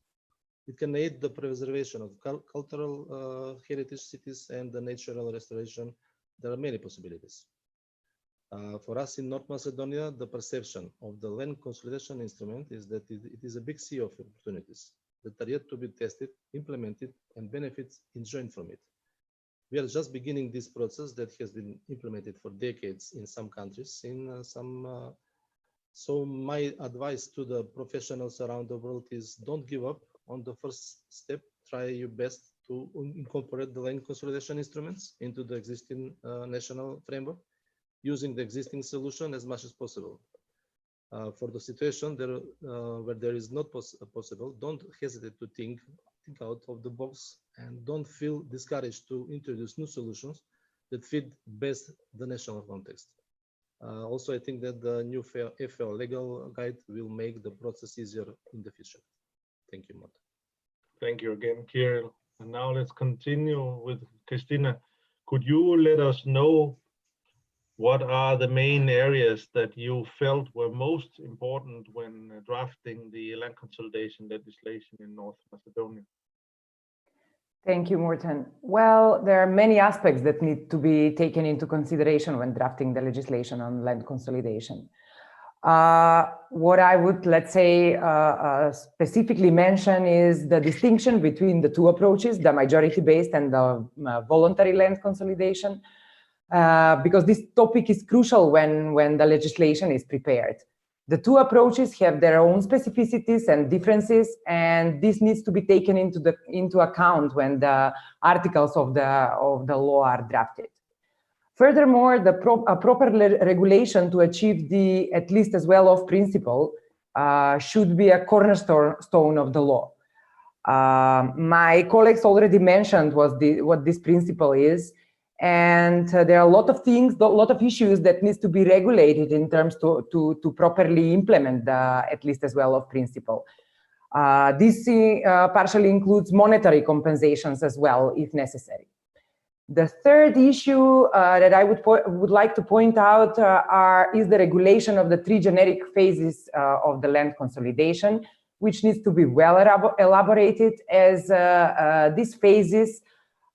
Speaker 6: It can aid the preservation of cultural heritage cities and the natural restoration. There are many possibilities. For us in North Macedonia, the perception of the land consolidation instrument is that it is a big sea of opportunities that are yet to be tested, implemented, and benefits enjoyed from it. We are just beginning this process that has been implemented for decades in some countries. So my advice to the professionals around the world is don't give up on the first step. Try your best to incorporate the land consolidation instruments into the existing national framework, using the existing solution as much as possible. For the situation where there is not possible, don't hesitate to think out of the box and don't feel discouraged to introduce new solutions that fit best the national context. Also, I think that the new FAO Legal Guide will make the process easier in the future. Thank you, Martin.
Speaker 1: Thank you again, Kirill. And now let's continue with Christina. Could you let us know what are the main areas that you felt were most important when drafting the land consolidation legislation in North Macedonia?
Speaker 7: Thank you, Morten. Well, there are many aspects that need to be taken into consideration when drafting the legislation on land consolidation. What I would, let's say, specifically mention is the distinction between the 2 approaches, the majority-based and the voluntary land consolidation, because this topic is crucial when the legislation is prepared. The 2 approaches have their own specificities and differences, and this needs to be taken into account when the articles of the law are drafted. Furthermore, a proper regulation to achieve the at least as well of principle should be a cornerstone of the law. My colleagues already mentioned what this principle is, and there are a lot of things, a lot of issues that needs to be regulated in terms to properly implement the at least as well of principle. This partially includes monetary compensations as well, if necessary. The third issue that I would like to point out is the regulation of the 3 generic phases of the land consolidation, which needs to be well elaborated, as these phases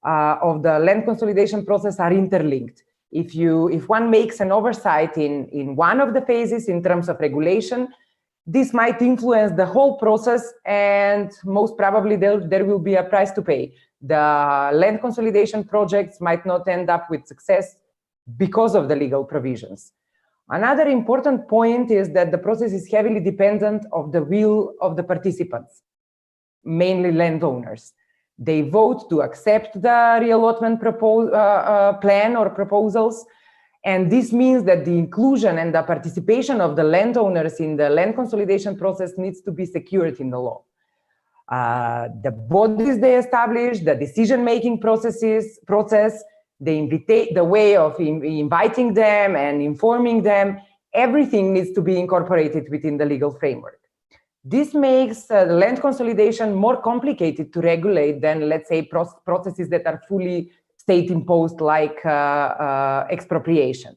Speaker 7: of the land consolidation process are interlinked. If one makes an oversight in one of the phases in terms of regulation, this might influence the whole process, and most probably there will be a price to pay. The land consolidation projects might not end up with success because of the legal provisions. Another important point is that the process is heavily dependent on the will of the participants, mainly landowners. They vote to accept the reallotment plan or proposals, and this means that the inclusion and the participation of the landowners in the land consolidation process needs to be secured in the law. The bodies they establish, the decision-making process the way of inviting them and informing them, everything needs to be incorporated within the legal framework. This makes the land consolidation more complicated to regulate than, let's say, processes that are fully state-imposed, like expropriation.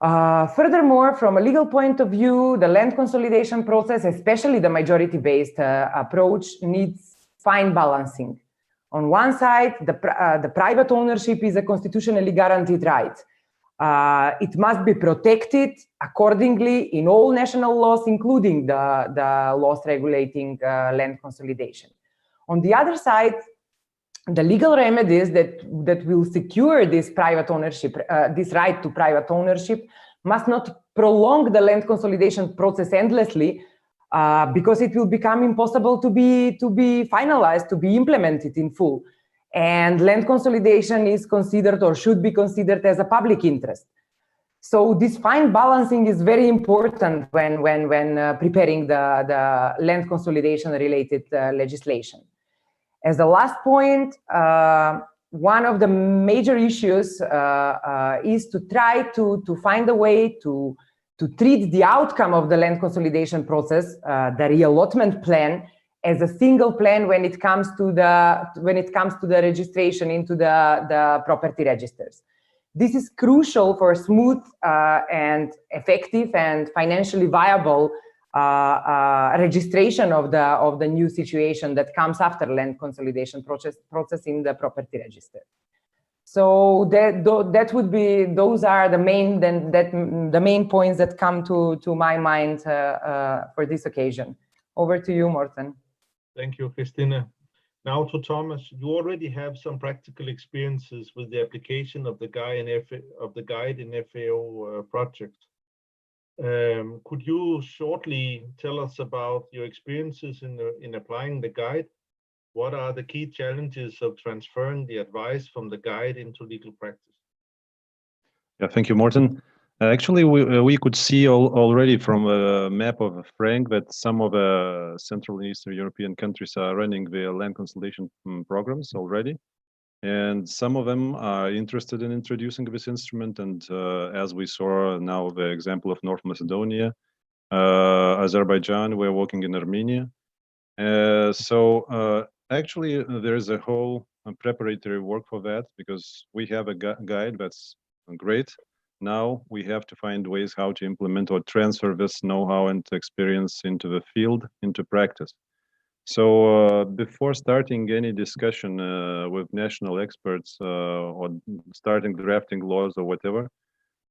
Speaker 7: Furthermore, from a legal point of view, the land consolidation process, especially the majority-based approach, needs fine balancing. On one side, the private ownership is a constitutionally guaranteed right. It must be protected accordingly in all national laws, including the laws regulating land consolidation. On the other side, the legal remedies that will secure this private ownership, this right to private ownership, must not prolong the land consolidation process endlessly, because it will become impossible to be finalized, to be implemented in full. And land consolidation is considered, or should be considered, as a public interest. So this fine balancing is very important when preparing the land consolidation related legislation. As the last point, one of the major issues is to try to find a way to treat the outcome of the land consolidation process, the reallotment plan, as a single plan when it comes to the registration into the property registers. This is crucial for smooth and effective and financially viable registration of the new situation that comes after land consolidation process in the property register. So those are the main points that come to my mind for this occasion. Over to you, Morten.
Speaker 1: Thank you, Christina. Now to Thomas. You already have some practical experiences with the application of the guide in FAO projects. Could you shortly tell us about your experiences in applying the guide? What are the key challenges of transferring the advice from the guide into legal practice?
Speaker 8: Yeah, thank you, Morten. Actually, we could see already from a map of Frank that some of the Central and Eastern European countries are running the land consolidation programs already. And some of them are interested in introducing this instrument. And as we saw now, the example of North Macedonia, Azerbaijan, we're working in Armenia. Actually, there is a whole preparatory work for that, because we have a guide that's great. Now we have to find ways how to implement or transfer this know-how and experience into the field, into practice. So before starting any discussion with national experts or starting drafting laws or whatever,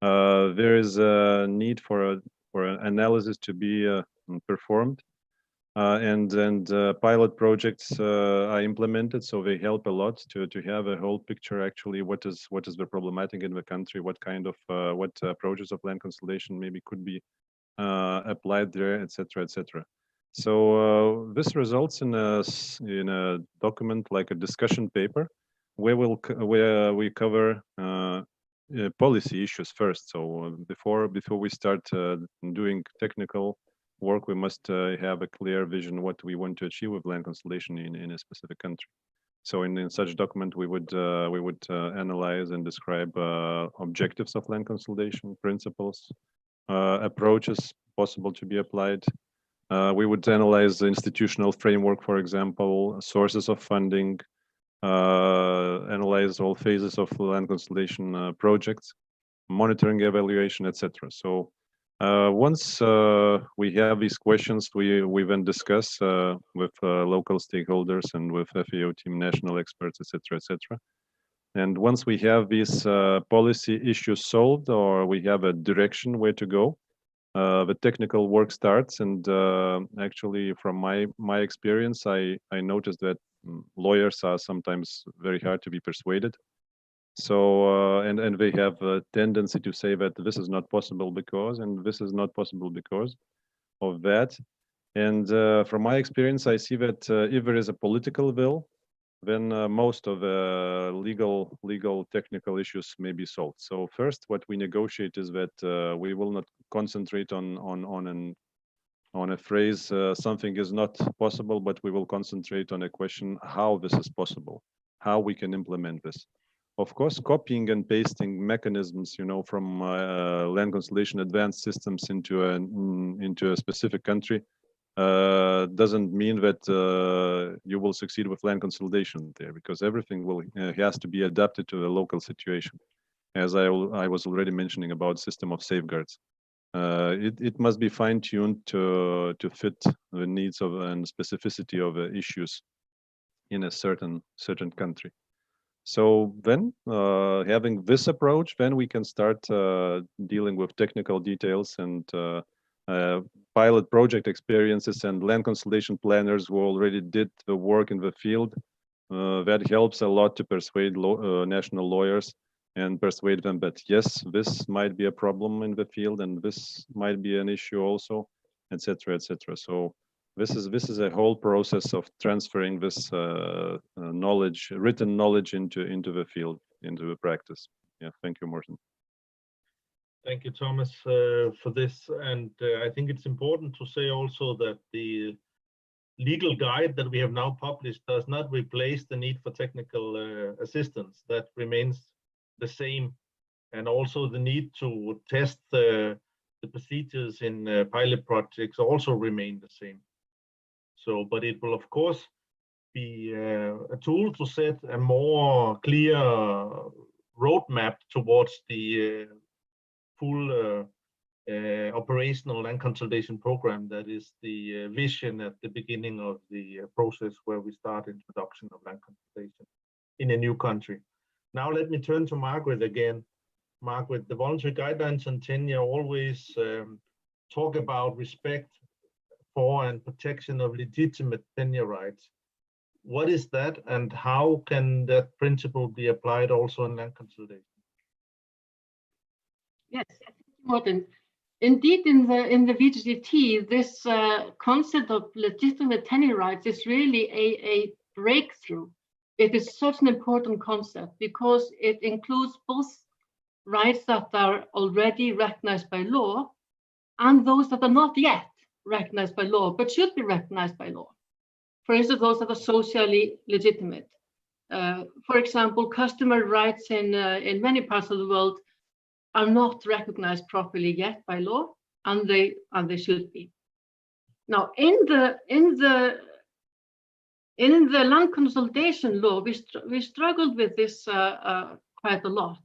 Speaker 8: there is a need for an analysis to be performed. And pilot projects are implemented, so they help a lot to have a whole picture. Actually, what is the problematic in the country? What kind of what approaches of land consolidation maybe could be applied there, etc., etc. So this results in a document like a discussion paper, where we cover policy issues first. So before we start doing technical work, we must have a clear vision what we want to achieve with land consolidation in a specific country. So in such document, we would analyze and describe objectives of land consolidation, principles, approaches possible to be applied. We would analyze the institutional framework, for example, sources of funding, analyze all phases of land consolidation projects, monitoring, evaluation, etc. So once we have these questions, we then discuss with local stakeholders and with FAO team, national experts, etc., etc. And once we have these policy issues solved, or we have a direction where to go, the technical work starts. And actually, from my experience, I noticed that lawyers are sometimes very hard to be persuaded. So and they have a tendency to say that this is not possible because, and this is not possible because of that. And from my experience, I see that if there is a political will, then most of the legal technical issues may be solved. So first, what we negotiate is that we will not concentrate on a phrase something is not possible, but we will concentrate on a question how this is possible, how we can implement this. of course, copying and pasting mechanisms, you know, from land consolidation advanced systems into a specific country doesn't mean that you will succeed with land consolidation there, because everything has to be adapted to the local situation. As I was already mentioning about system of safeguards, it must be fine-tuned to fit the needs of and specificity of the issues in a certain country. So then, having this approach, then we can start dealing with technical details and pilot project experiences and land consolidation planners who already did the work in the field. That helps a lot to persuade national lawyers and persuade them that yes, this might be a problem in the field and this might be an issue also, etc., etc. So this is a whole process of transferring this knowledge, written knowledge, into the field, into the practice. Yeah, thank you, Morten.
Speaker 1: Thank you, Thomas, for this. And I think it's important to say also that the legal guide that we have now published does not replace the need for technical assistance. That remains the same. And also the need to test the procedures in pilot projects also remain the same. So, but it will of course be a tool to set a more clear roadmap towards the full operational land consolidation program. That is the vision at the beginning of the process where we start introduction of land consolidation in a new country. Now let me turn to Margaret again. Margaret, the voluntary guidelines on tenure always talk about respect for and protection of legitimate tenure rights. What is that, and how can that principle be applied also in land consolidation?
Speaker 5: Yes, Morten. Indeed, in the VGCT, this concept of legitimate tenure rights is really a breakthrough. It is such an important concept because it includes both rights that are already recognized by law and those that are not yet recognized by law, but should be recognized by law. For instance, those that are socially legitimate. For example, customer rights in many parts of the world are not recognized properly yet by law, and they should be. Now, in the land consolidation law, we struggled with this quite a lot,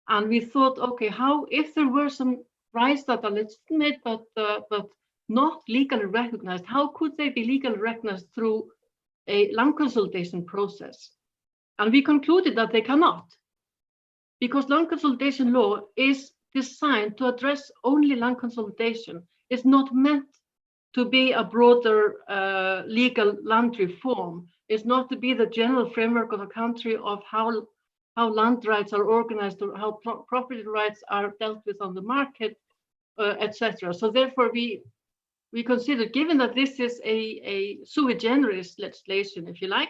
Speaker 5: and we thought, okay, how if there were some rights that are legitimate but not legally recognized, how could they be legally recognized through a land consolidation process? And we concluded that they cannot, because land consolidation law is designed to address only land consolidation. It's not meant to be a broader legal land reform. It's not to be the general framework of a country of how land rights are organized or how property rights are dealt with on the market, etc. So therefore, we consider, given that this is a sui generis legislation, if you like,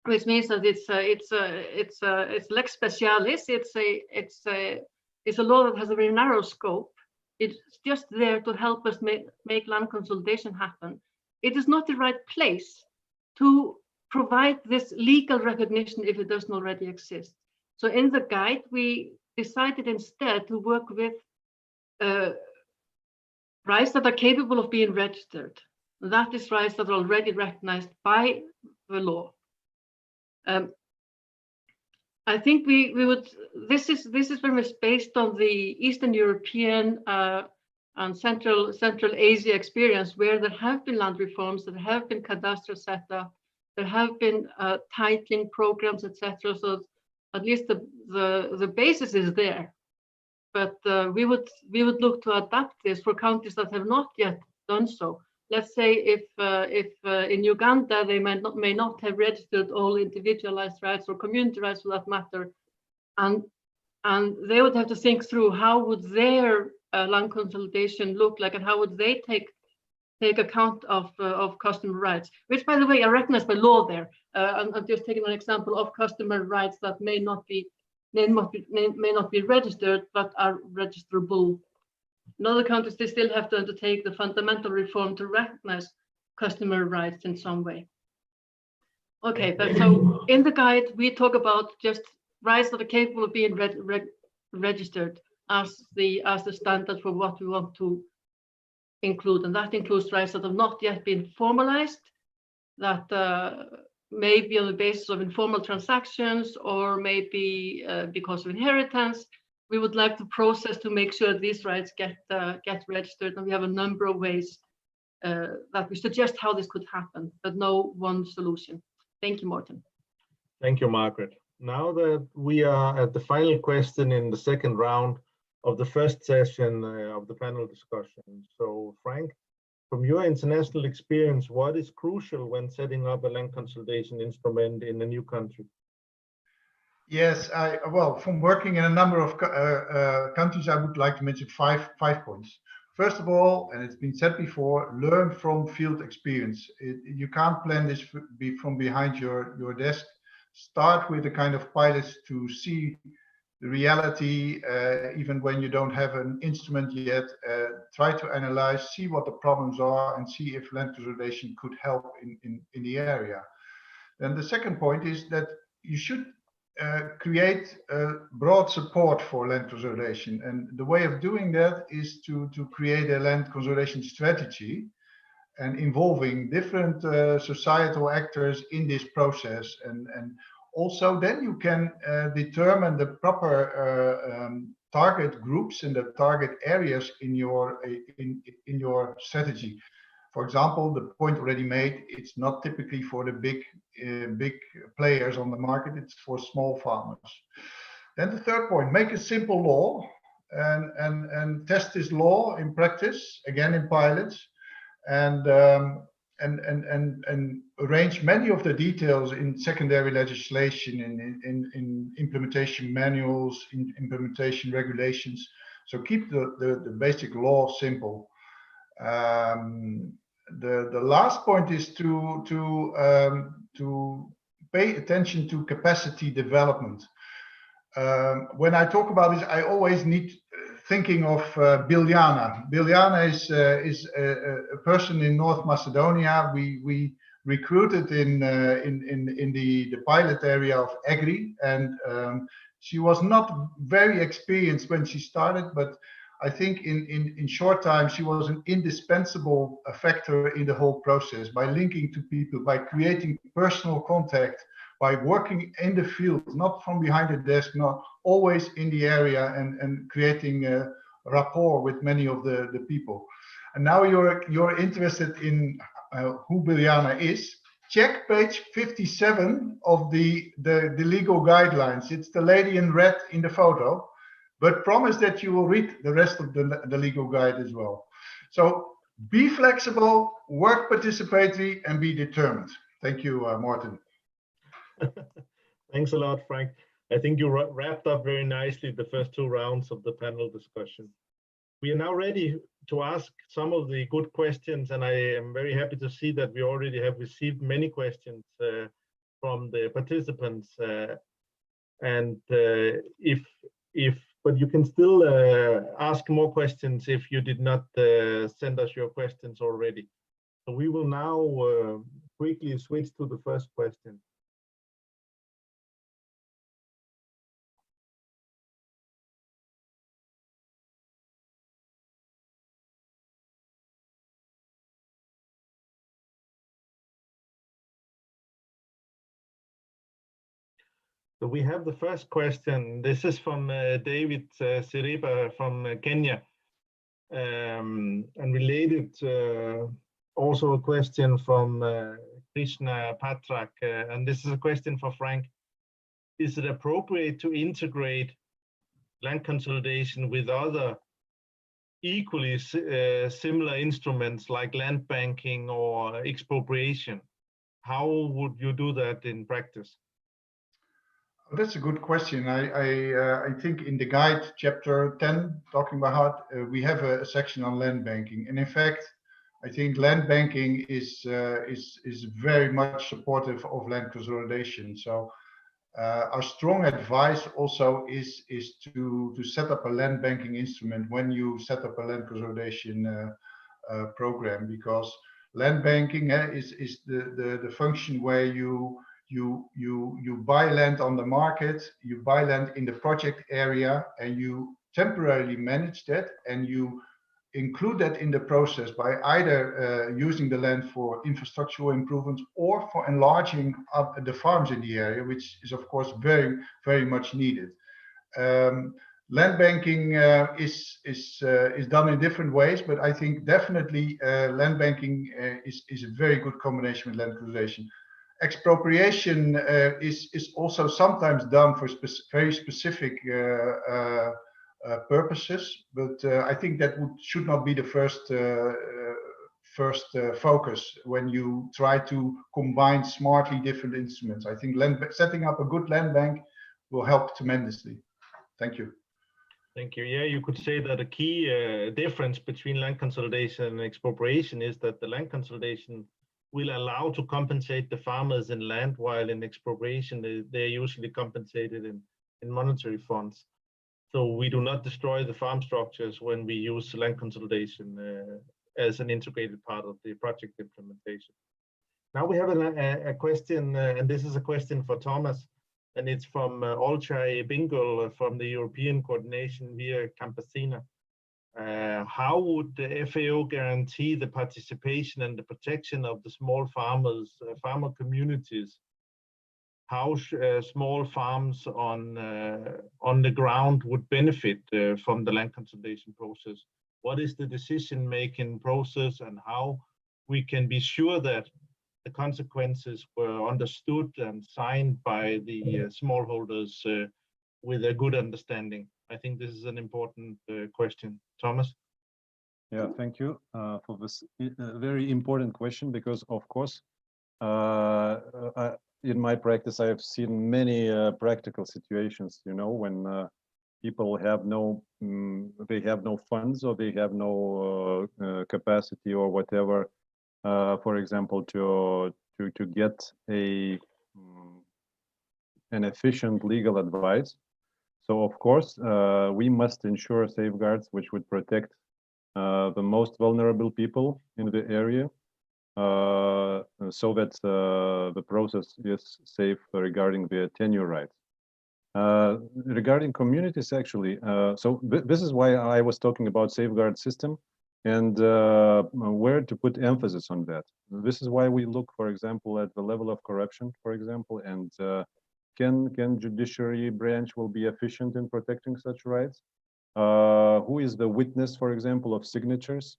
Speaker 5: which means that it's lex specialis. It's a law that has a very narrow scope. It's just there to help us make land consolidation happen. It is not the right place to provide this legal recognition if it doesn't already exist. So in the guide, we decided instead to work with rights that are capable of being registered. That is rights that are already recognized by the law. I think we would. This is very much based on the Eastern European and Central Asia experience, where there have been land reforms, there have been cadastre set up, there have been titling programs, etc. So at least the basis is there. But we would look to adapt this for countries that have not yet done so. Let's say if in Uganda they may not have registered all individualized rights or community rights for that matter, and they would have to think through how would their land consolidation look like, and how would they take account of customer rights, which by the way are recognized by law there. I'm just taking an example of customer rights that may not be registered but are registerable. In other countries, they still have to undertake the fundamental reform to recognize customer rights in some way. Okay, but so in the guide, we talk about just rights that are capable of being registered as the standard for what we want to include, and that includes rights that have not yet been formalized, that may be on the basis of informal transactions or maybe because of inheritance. We would like to process to make sure these rights get registered, and we have a number of ways that we suggest how this could happen, but no one solution. Thank you, Morten.
Speaker 1: Thank you, Margaret. Now that we are at the final question in the second round of the first session of the panel discussion. So, Frank, from your international experience, what is crucial when setting up a land consolidation instrument in a new country?
Speaker 4: Yes, well, from working in a number of countries, I would like to mention five points. First of all, and it's been said before, learn from field experience. You can't plan this from behind your desk. Start with a kind of pilots to see the reality, even when you don't have an instrument yet. Try to analyze, see what the problems are, and see if land consolidation could help in the area. Then the second point is that you should create broad support for land consolidation, and the way of doing that is to create a land consolidation strategy and involving different societal actors in this process, and also then you can determine the proper target groups and the target areas in your strategy. For example, the point already made, it's not typically for the big players on the market, it's for small farmers. Then the third point, make a simple law and test this law in practice, again in pilots, and arrange many of the details in secondary legislation, in implementation manuals, in implementation regulations. So keep the basic law simple. The last point is to pay attention to capacity development. When I talk about this, I always need thinking of Biljana. Biljana is a person in North Macedonia. We recruited in the pilot area of Agri, and she was not very experienced when she started, but I think in short time she was an indispensable factor in the whole process, by linking to people, by creating personal contact, by working in the field, not from behind the desk, not always in the area, and creating a rapport with many of the people. And now you're interested in who Biljana is. Check page 57 of the legal guidelines. It's the lady in red in the photo, but promise that you will read the rest of the legal guide as well. So be flexible, work participatory, and be determined. Thank you, Morten.
Speaker 1: Thanks a lot, Frank. I think you wrapped up very nicely the first two rounds of the panel discussion. We are now ready to ask some of the good questions, and I am very happy to see that we already have received many questions from the participants. But you can still ask more questions if you did not send us your questions already. So we will now quickly switch to the first question. So we have the first question. This is from David Siriba from Kenya, and related also a question from Krishna Patrak, and this is a question for Frank. Is it appropriate to integrate land consolidation with other equally similar instruments like land banking or expropriation? How would you do that in practice?
Speaker 4: That's a good question. I think in the guide, chapter 10, talking about we have a section on land banking, and in fact, I think land banking is very much supportive of land consolidation. So our strong advice also is to set up a land banking instrument when you set up a land consolidation program, because land banking is the function where you you buy land on the market, you buy land in the project area, and you temporarily manage that, and you include that in the process by either using the land for infrastructural improvements or for enlarging up the farms in the area, which is of course very, very much needed. Land banking is done in different ways, but I think definitely land banking is a very good combination with land consolidation. Expropriation is also sometimes done for very specific purposes, but I think that should not be the first focus when you try to combine smartly different instruments. I think setting up a good land bank will help tremendously. Thank you.
Speaker 1: Thank you. Yeah, you could say that a key difference between land consolidation and expropriation is that the land consolidation will allow to compensate the farmers in land, while in expropriation they're usually compensated in monetary funds. So we do not destroy the farm structures when we use land consolidation as an integrated part of the project implementation. Now we have a question, and this is a question for Thomas, and it's from Olcay Bingöl from the European Coordination via Campesina. How would the FAO guarantee the participation and the protection of the small farmers, farmer communities? How small farms on the ground would benefit from the land consolidation process? What is the decision-making process, and how we can be sure that the consequences were understood and signed by the smallholders with a good understanding? I think this is an important question. Thomas?
Speaker 8: Yeah, thank you for this very important question, because of course, in my practice, I have seen many practical situations, you know, when people have they have no funds, or they have no capacity or whatever, for example, to get an efficient legal advice. So of course, we must ensure safeguards which would protect the most vulnerable people in the area, so that the process is safe regarding their tenure rights. Regarding communities, actually, so this is why I was talking about safeguard system and where to put emphasis on that. This is why we look, for example, at the level of corruption, for example, and can judiciary branch will be efficient in protecting such rights? Who is the witness, for example, of signatures?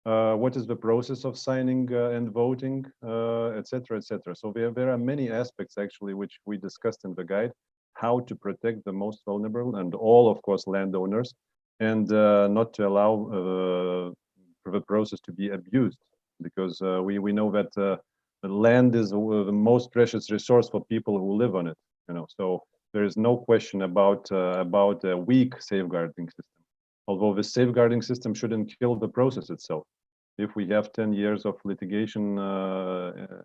Speaker 8: What is the process of signing and voting, etc., etc. So there are many aspects actually which we discussed in the guide, how to protect the most vulnerable and all, of course, landowners, and not to allow the process to be abused, because we know that the land is the most precious resource for people who live on it. You know, so there is no question about a weak safeguarding system. Although the safeguarding system shouldn't kill the process itself. If we have 10 years of litigation,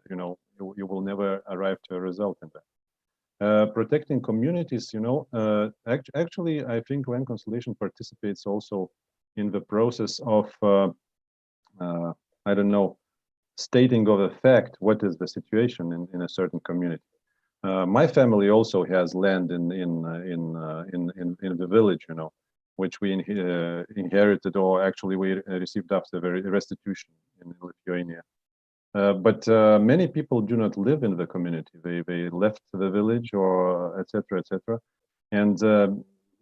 Speaker 8: you know, you will never arrive to a result in that. Protecting communities, you know, actually, I think land consolidation participates also in the process of, I don't know, stating of a fact, what is the situation in a certain community. My family also has land in the village, you know, which we inherited, or actually we received after the restitution in Lithuania. But many people do not live in the community. They left the village, or etc., etc. And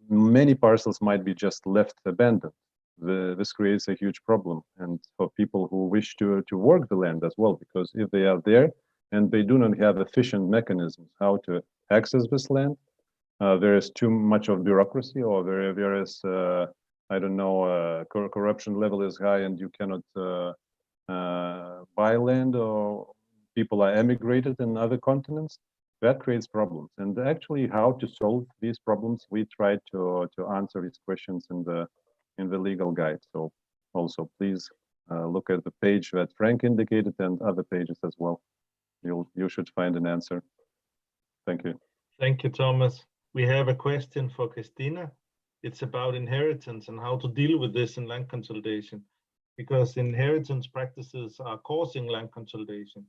Speaker 8: many parcels might be just left abandoned. This creates a huge problem, and for people who wish to work the land as well, because if they are there and they do not have efficient mechanisms how to access this land, there is too much of bureaucracy, or there is, I don't know, corruption level is high and you cannot buy land, or people are emigrated in other continents. That creates problems. And actually, how to solve these problems, we try to answer these questions in the legal guide. So also, please look at the page that Frank indicated and other pages as well. You should find an answer. Thank you.
Speaker 1: Thank you, Thomas. We have a question for Christina. It's about inheritance and how to deal with this in land consolidation, because inheritance practices are causing land consolidation.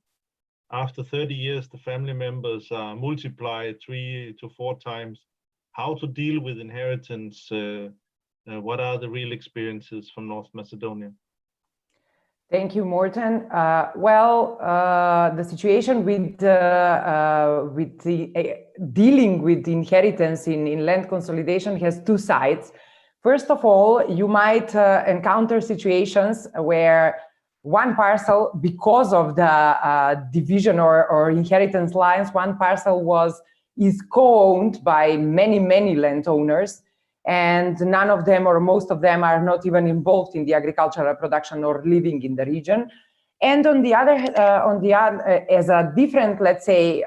Speaker 1: after 30 years, the family members are multiplied 3 to 4 times. How to deal with inheritance? What are the real experiences from North Macedonia?
Speaker 7: Thank you, Morten. The situation with dealing with inheritance in land consolidation has two sides. First of all, you might encounter situations where one parcel, because of the division or inheritance lines, one parcel is co-owned by many landowners, and none of them or most of them are not even involved in the agricultural production or living in the region. And on the other, as a different, let's say,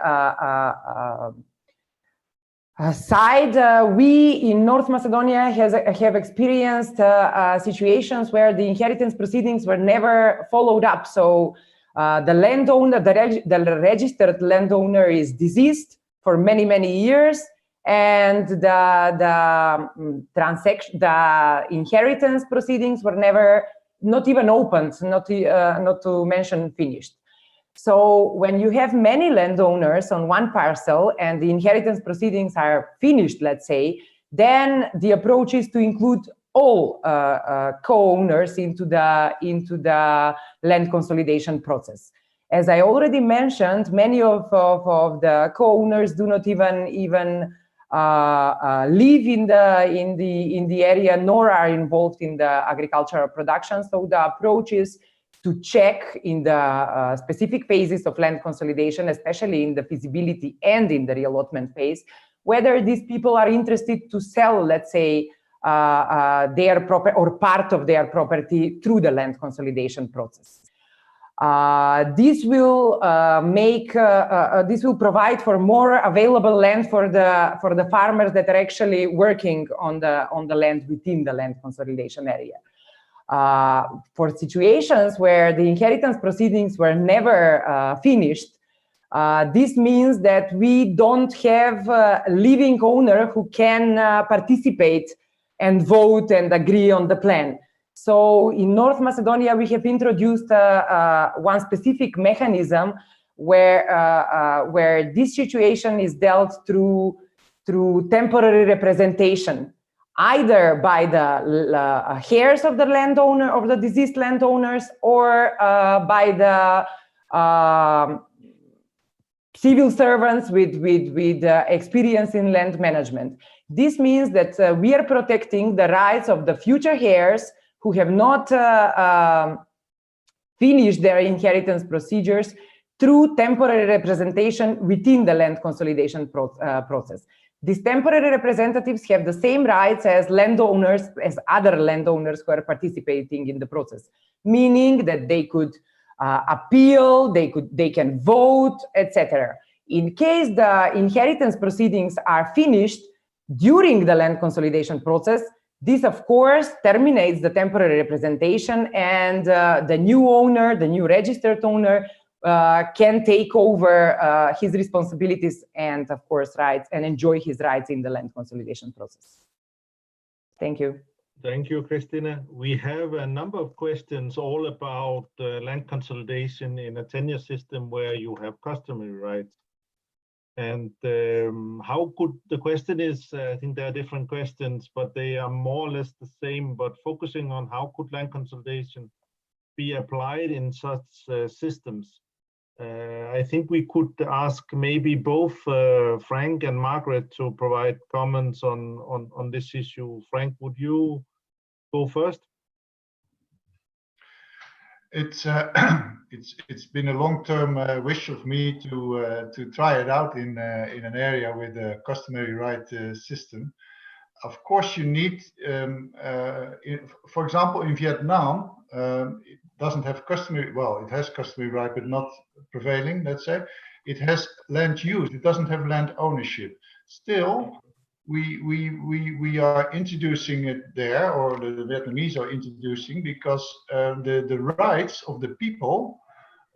Speaker 7: side, we in North Macedonia have experienced situations where the inheritance proceedings were never followed up. So the landowner, the registered landowner is deceased for many years, and the inheritance proceedings were never, not even opened, not to mention finished. So when you have many landowners on one parcel and the inheritance proceedings are finished, let's say, then the approach is to include all co-owners into the land consolidation process. As I already mentioned, many of the co-owners do not even live in the area, nor are involved in the agricultural production. So the approach is to check in the specific phases of land consolidation, especially in the feasibility and in the reallotment phase, whether these people are interested to sell, let's say, their property or part of their property through the land consolidation process. This will provide for more available land for the farmers that are actually working on the land within the land consolidation area. For situations where the inheritance proceedings were never finished, this means that we don't have a living owner who can participate and vote and agree on the plan. So in North Macedonia, we have introduced one specific mechanism where this situation is dealt through temporary representation, either by the heirs of the landowner, of the deceased landowners, or by the civil servants with experience in land management. This means that we are protecting the rights of the future heirs who have not finished their inheritance procedures through temporary representation within the land consolidation process. These temporary representatives have the same rights as landowners, as other landowners who are participating in the process, meaning that they could appeal, they can vote, etc. In case the inheritance proceedings are finished during the land consolidation process, this, of course, terminates the temporary representation, and the new owner, the new registered owner, can take over his responsibilities and, of course, rights, and enjoy his rights in the land consolidation process. Thank you.
Speaker 1: Thank you, Christina. We have a number of questions all about land consolidation in a tenure system where you have customary rights. And how could, the question is, I think there are different questions, but they are more or less the same, but focusing on how could land consolidation be applied in such systems. I think we could ask maybe both Frank and Margaret to provide comments on this issue. Frank, would you go first?
Speaker 4: It's been a long-term wish of me to try it out in an area with a customary right system. Of course, you need, for example, in Vietnam, it doesn't have customary. Well, it has customary right, but not prevailing. Let's say it has land use. It doesn't have land ownership. Still, we are introducing it there, or the Vietnamese are introducing, because the rights of the people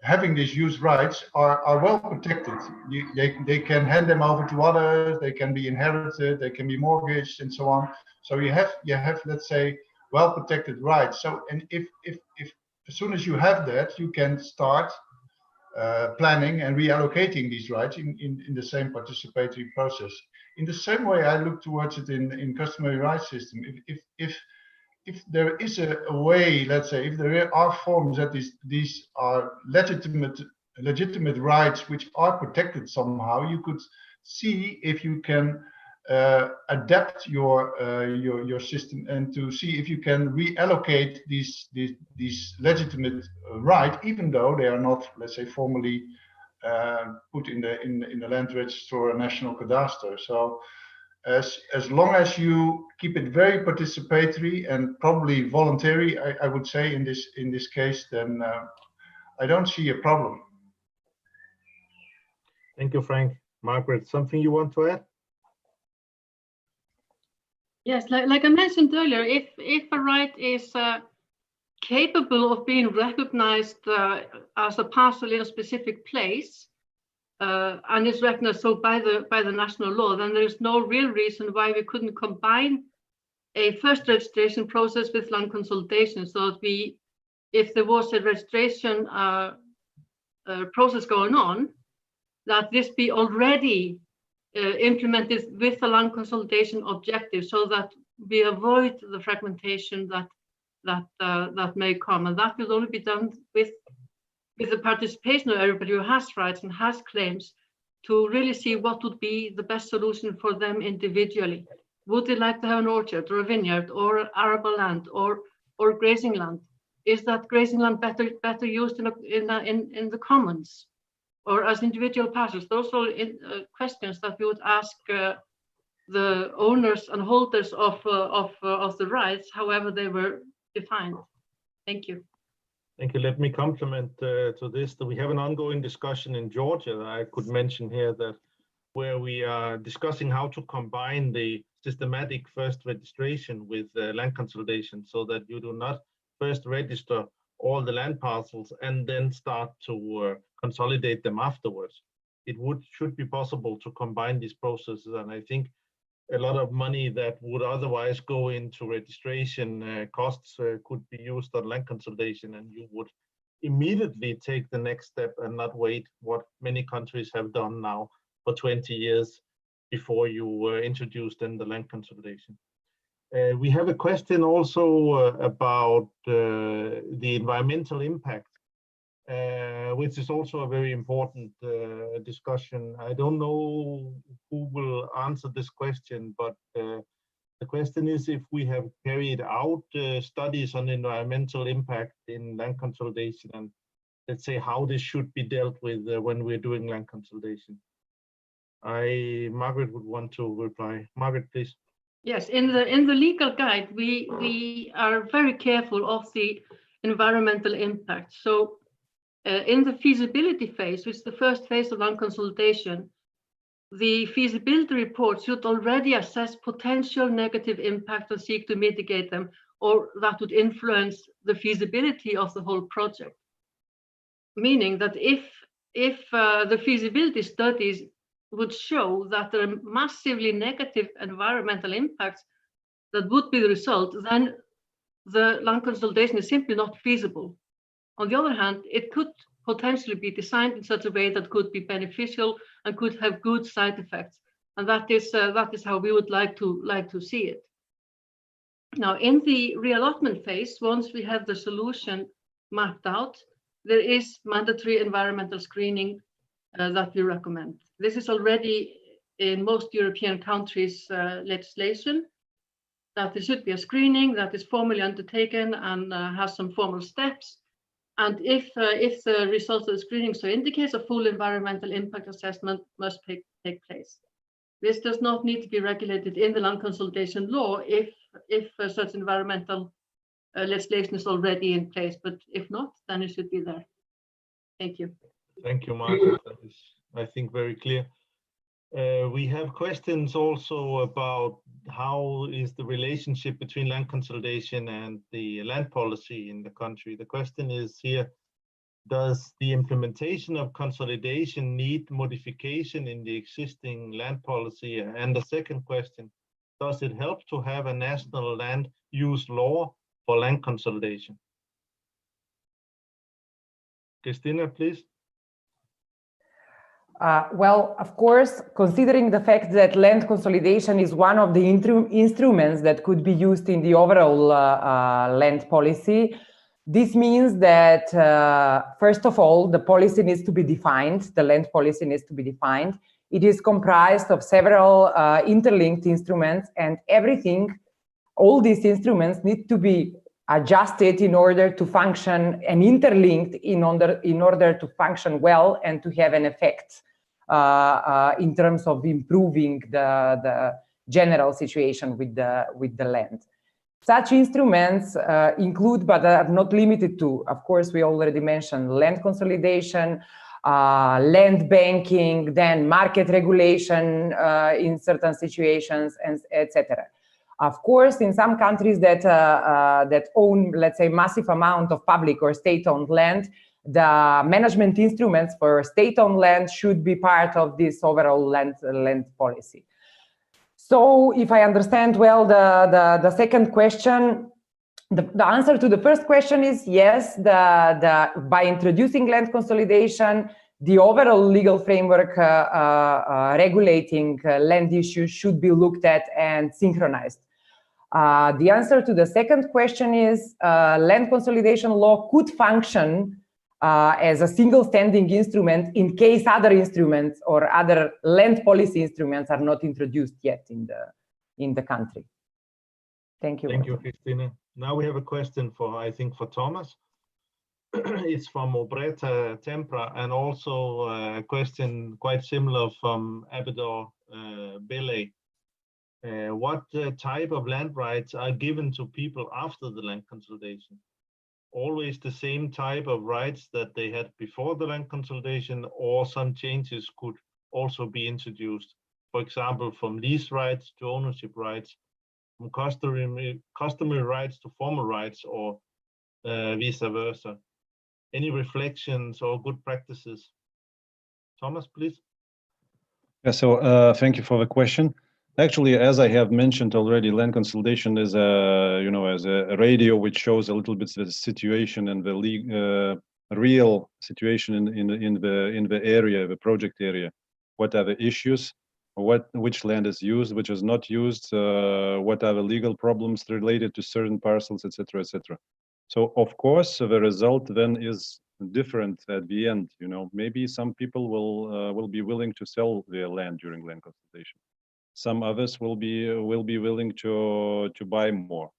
Speaker 4: having these use rights are well protected. They can hand them over to others, they can be inherited, they can be mortgaged, and so on. So you have let's say well protected rights. So, and if as soon as you have that, you can start planning and reallocating these rights in the same participatory process. In the same way, I look towards it in customary rights system. If there is a way, let's say, if there are forms that these are legitimate rights which are protected somehow, you could see if you can adapt your system and to see if you can reallocate these legitimate rights, even though they are not, let's say, formally put in the land register or national cadastre. So as long as you keep it very participatory and probably voluntary, I would say in this case, then I don't see a problem.
Speaker 1: Thank you, Frank. Margaret, something you want to add?
Speaker 5: Yes, like I mentioned earlier, if a right is capable of being recognized as a parcel in a specific place, and is recognized so by the national law, then there is no real reason why we couldn't combine a first registration process with land consolidation, so that if there was a registration process going on, that this be already implemented with the land consolidation objective, so that we avoid the fragmentation that may come, and that will only be done with the participation of everybody who has rights and has claims, to really see what would be the best solution for them individually. Would they like to have an orchard or a vineyard or arable land or grazing land? Is that grazing land better used in the commons or as individual parcels? Those are questions that we would ask the owners and holders of the rights, however they were defined. Thank you.
Speaker 1: Thank you. Let me complement to this, that we have an ongoing discussion in Georgia that I could mention here, that where we are discussing how to combine the systematic first registration with land consolidation, so that you do not first register all the land parcels and then start to consolidate them afterwards. It should be possible to combine these processes, and I think a lot of money that would otherwise go into registration costs could be used on land consolidation, and you would immediately take the next step and not wait what many countries have done now for 20 years before you introduced in the land consolidation. We have a question also about the environmental impact, which is also a very important discussion. I don't know who will answer this question, but the question is if we have carried out studies on environmental impact in land consolidation, and let's say how this should be dealt with when we're doing land consolidation. Margaret would want to reply. Margaret, please.
Speaker 5: Yes, in the legal guide, we are very careful of the environmental impact. So in the feasibility phase, which is the first phase of land consolidation, the feasibility report should already assess potential negative impact and seek to mitigate them, or that would influence the feasibility of the whole project. Meaning that if the feasibility studies would show that there are massively negative environmental impacts that would be the result, then the land consolidation is simply not feasible. On the other hand, it could potentially be designed in such a way that could be beneficial and could have good side effects, and that is how we would like to see it. Now, in the reallotment phase, once we have the solution mapped out, there is mandatory environmental screening that we recommend. This is already in most European countries' legislation, that there should be a screening that is formally undertaken and has some formal steps. And if the results of the screening so indicates, a full environmental impact assessment must take place. This does not need to be regulated in the land consolidation law if such environmental legislation is already in place, but if not, then it should be there. Thank you.
Speaker 1: Thank you, Margaret. That is, I think, very clear. We have questions also about how is the relationship between land consolidation and the land policy in the country. The question is here, does the implementation of consolidation need modification in the existing land policy? And the second question, does it help to have a national land use law for land consolidation? Christina, please.
Speaker 7: Well, of course, considering the fact that land consolidation is one of the instruments that could be used in the overall land policy, this means that, first of all, the policy needs to be defined, the land policy needs to be defined. It is comprised of several interlinked instruments, and all these instruments need to be adjusted in order to function, and interlinked in order to function well and to have an effect in terms of improving the general situation with the land. Such instruments include, but are not limited to, of course, we already mentioned land consolidation, land banking, then market regulation in certain situations, and etc. Of course, in some countries that own, let's say, massive amount of public or state-owned land, the management instruments for state-owned land should be part of this overall land policy. So, if I understand well the second question, the answer to the first question is yes. By introducing land consolidation, the overall legal framework regulating land issues should be looked at and synchronized. The answer to the second question is land consolidation law could function as a single standing instrument in case other instruments or other land policy instruments are not introduced yet in the country. Thank you.
Speaker 1: Thank you, Christine. Now we have a question I think for Thomas. It's from Obreta Tempra, and also a question quite similar from Abedor Bele. What type of land rights are given to people after the land consolidation? Always the same type of rights that they had before the land consolidation, or some changes could also be introduced? For example, from lease rights to ownership rights, from customary rights to formal rights, or vice versa. Any reflections or good practices? Thomas, please.
Speaker 8: Yeah, so thank you for the question. Actually, as I have mentioned already, land consolidation is as a radio which shows a little bit the situation and the real situation in the area, the project area. What are the issues? Which land is used, which is not used? What are the legal problems related to certain parcels, etc., etc. So of course, the result then is different at the end. Maybe some people will be willing to sell their land during land consolidation. Some others will be willing to buy more,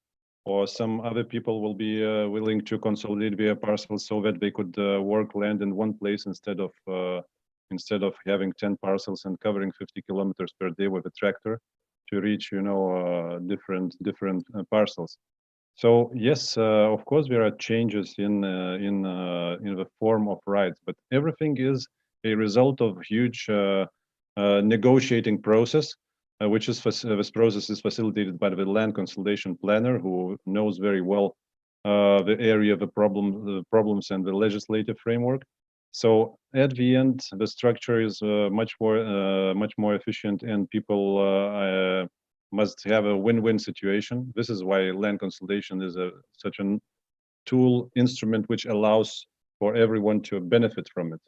Speaker 8: or some other people will be willing to consolidate their parcels so that they could work land in one place instead of having 10 parcels and covering 50 kilometers per day with a tractor to reach different parcels. So yes, of course there are changes in the form of rights, but everything is a result of huge negotiating process. This process is facilitated by the land consolidation planner, who knows very well the area, the problems, and the legislative framework. So at the end, the structure is much more efficient, and people must have a win-win situation. This is why land consolidation is such a instrument which allows for everyone to benefit from it.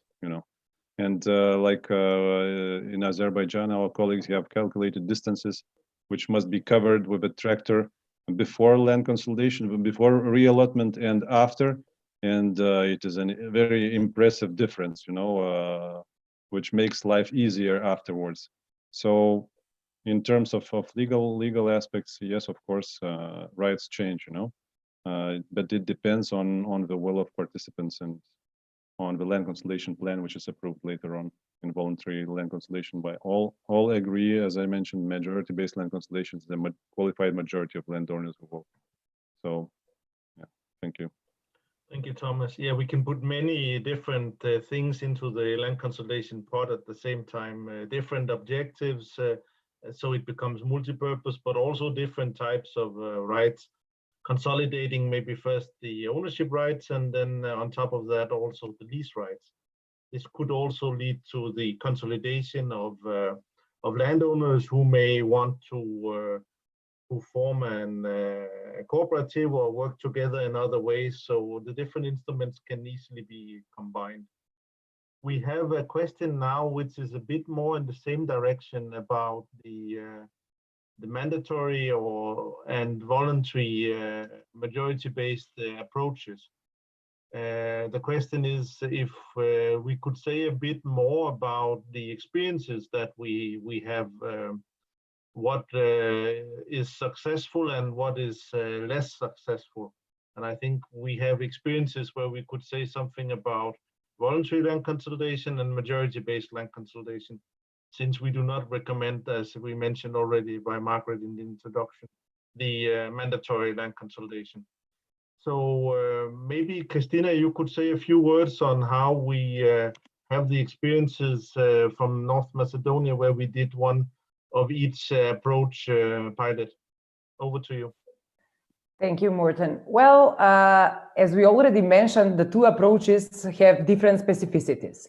Speaker 8: And like in Azerbaijan, our colleagues have calculated distances which must be covered with a tractor before land consolidation, before reallotment, and after. And it is a very impressive difference, which makes life easier afterwards. So in terms of legal aspects, yes, of course, rights change, but it depends on the will of participants and on the land consolidation plan, which is approved later on in voluntary land consolidation by all agree. As I mentioned, majority-based land consolidation is the qualified majority of landowners who vote. So, yeah, thank you.
Speaker 1: Thank you, Thomas. Yeah, we can put many different things into the land consolidation pot at the same time, different objectives, so it becomes multi-purpose, but also different types of rights. Consolidating maybe first the ownership rights, and then on top of that also the lease rights. This could also lead to the consolidation of landowners who may want to form a cooperative or work together in other ways. So the different instruments can easily be combined. we have a question now which is a bit more in the same direction about the mandatory and voluntary majority-based approaches. The question is if we could say a bit more about the experiences that we have, what is successful and what is less successful. And I think we have experiences where we could say something about voluntary land consolidation and majority-based land consolidation, since we do not recommend, as we mentioned already by Margaret in the introduction, the mandatory land consolidation. So maybe, Christina, you could say a few words on how we have the experiences from North Macedonia, where we did one of each approach pilot. Over to you.
Speaker 7: Thank you, Morten. Well, as we already mentioned, the two approaches have different specificities.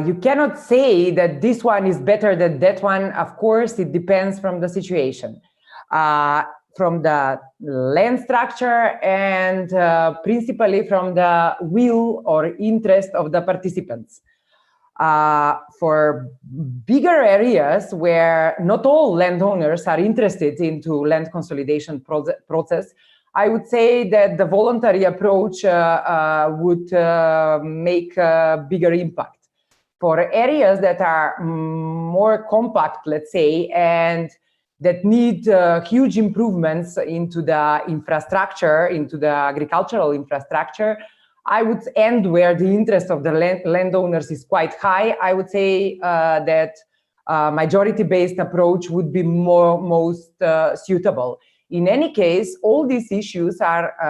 Speaker 7: You cannot say that this one is better than that one. Of course, it depends from the situation, from the land structure, and principally from the will or interest of the participants. For bigger areas where not all landowners are interested into land consolidation process, I would say that the voluntary approach would make a bigger impact. For areas that are more compact, let's say, and that need huge improvements into the infrastructure, into the agricultural infrastructure, I would end where the interest of the landowners is quite high. I would say that majority-based approach would be most suitable. In any case, all these issues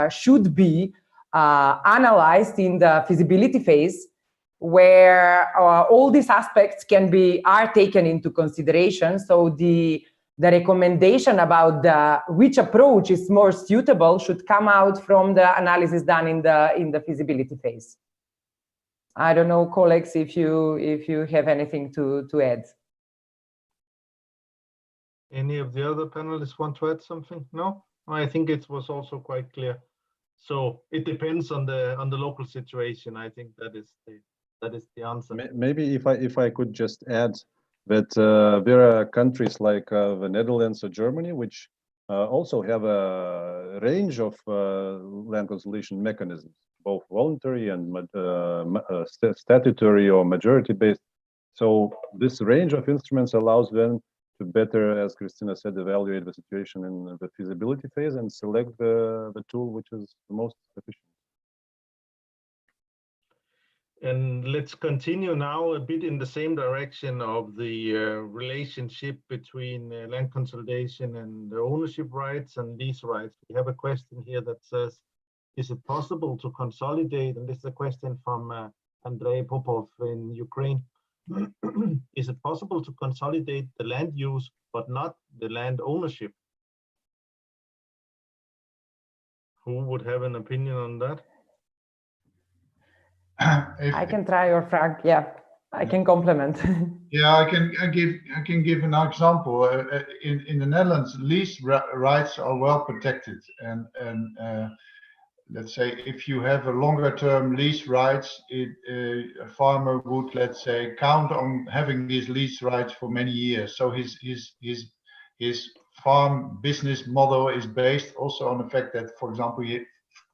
Speaker 7: should be analyzed in the feasibility phase, where all these aspects are taken into consideration. So the recommendation about which approach is more suitable should come out from the analysis done in the feasibility phase. I don't know, colleagues, if you have anything to add.
Speaker 1: Any of the other panelists want to add something? No, I think it was also quite clear. So it depends on the local situation. I think that is the answer.
Speaker 8: Maybe if I could just add that there are countries like the Netherlands or Germany, which also have a range of land consolidation mechanisms, both voluntary and statutory or majority-based. So this range of instruments allows them to better, as Christina said, evaluate the situation in the feasibility phase and select the tool which is the most efficient.
Speaker 1: And let's continue now a bit in the same direction of the relationship between land consolidation and the ownership rights and lease rights. We have a question here that says, is it possible to consolidate? And this is a question from Andrei Popov in Ukraine. Is it possible to consolidate the land use, but not the land ownership? Who would have an opinion on that?
Speaker 7: I can try, or Frank. Yeah, I can complement.
Speaker 4: Yeah, I can give an example. In the Netherlands, lease rights are well protected, and let's say if you have a longer term lease rights, a farmer would, let's say, count on having these lease rights for many years. So his farm business model is based also on the fact that, for example,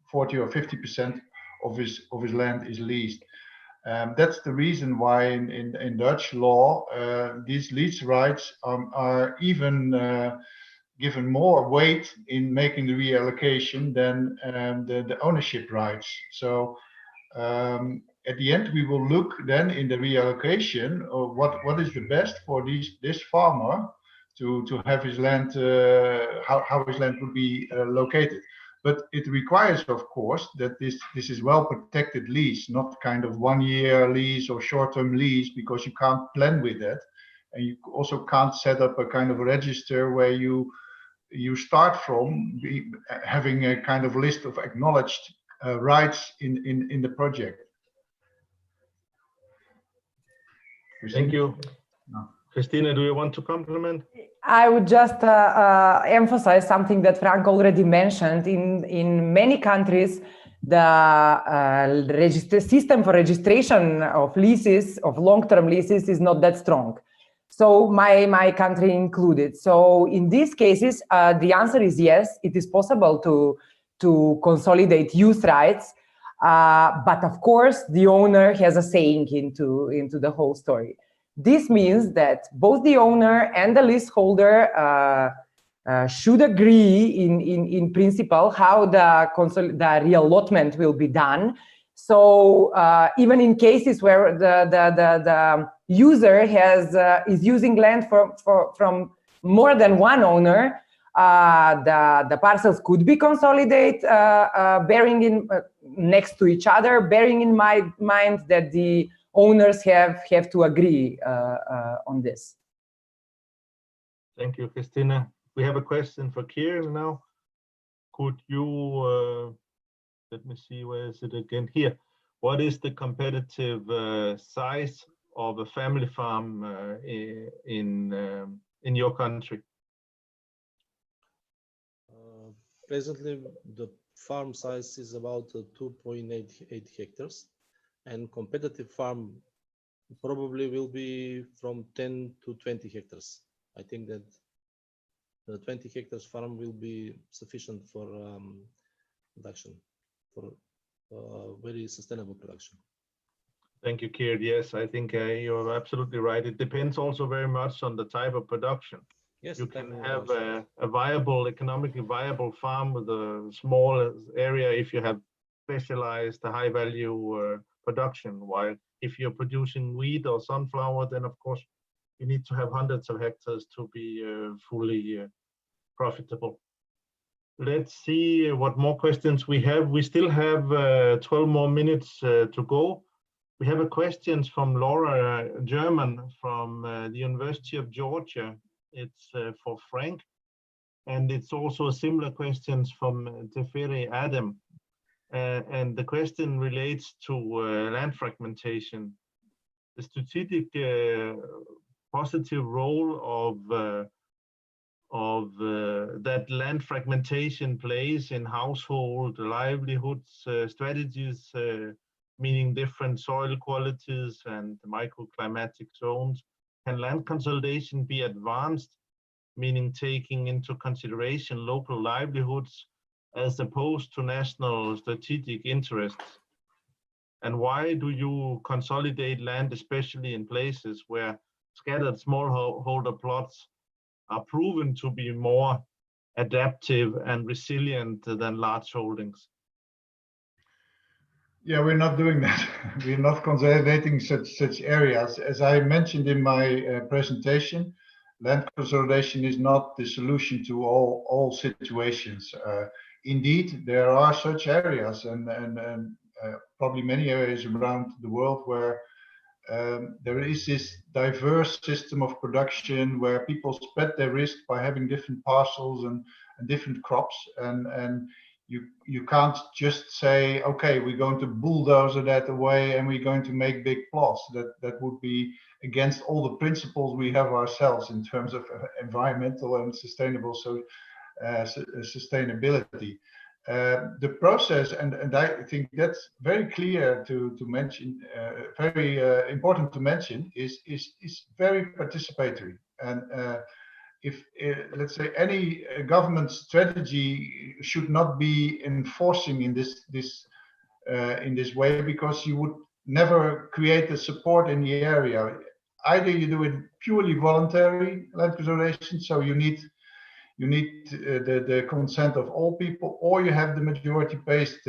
Speaker 4: 40 or 50% of his land is leased. That's the reason why in Dutch law these lease rights are even given more weight in making the reallocation than the ownership rights. So at the end, we will look then in the reallocation of what is the best for this farmer to have his land, how his land would be located. But it requires, of course, that this is well protected lease, not kind of 1 year lease or short-term lease, because you can't plan with that, and you also can't set up a kind of register where you start from having a kind of list of acknowledged rights in the project.
Speaker 1: Thank you.
Speaker 4: No.
Speaker 1: Christina, do you want to complement?
Speaker 7: I would just emphasize something that Frank already mentioned. In many countries, the system for registration of leases, of long-term leases, is not that strong. So my country included. So in these cases, the answer is yes, it is possible to consolidate use rights. But of course, the owner has a saying into the whole story. This means that both the owner and the leaseholder should agree in principle how the reallotment will be done. So even in cases where the user is using land from more than one owner, the parcels could be consolidated, bearing in next to each other, bearing in mind that the owners have to agree on this.
Speaker 1: Thank you, Christina. We have a question for Kieran now. Could you, let me see, where is it again? Here. What is the competitive size of a family farm in your country?
Speaker 6: Presently, the farm size is about 2.88 hectares, and competitive farm probably will be from 10 to 20 hectares. I think that the 20 hectares farm will be sufficient for production, for very sustainable production.
Speaker 1: Thank you, Kier. Yes, I think you're absolutely right. It depends also very much on the type of production.
Speaker 6: Yes,
Speaker 1: you can have a viable, economically viable farm with a small area if you have specialized high value production. While if you're producing wheat or sunflower, then of course you need to have hundreds of hectares to be fully profitable. Let's see what more questions we have. We still have 12 more minutes to go. We have a question from Laura German from the University of Georgia. It's for Frank. And it's also a similar questions from Teferi Adam. And the question relates to land fragmentation. The strategic positive role of that land fragmentation plays in household livelihoods strategies, meaning different soil qualities and microclimatic zones. Can land consolidation be advanced, meaning taking into consideration local livelihoods as opposed to national strategic interests? And why do you consolidate land, especially in places where scattered smallholder plots are proven to be more adaptive and resilient than large holdings?
Speaker 4: Yeah, we're not doing that. We're not consolidating such areas. As I mentioned in my presentation, land consolidation is not the solution to all situations. Indeed, there are such areas and probably many areas around the world where there is this diverse system of production where people spread their risk by having different parcels and different crops, and you can't just say, okay, we're going to bulldoze that away and we're going to make big plots. That would be against all the principles we have ourselves in terms of environmental and sustainable sustainability. The process, and I think that's very clear to mention, very important to mention, is very participatory. And if let's say any government strategy should not be enforcing in this way, because you would never create the support in the area. Either you do it purely voluntary land consolidation, so you need the consent of all people, or you have the majority-based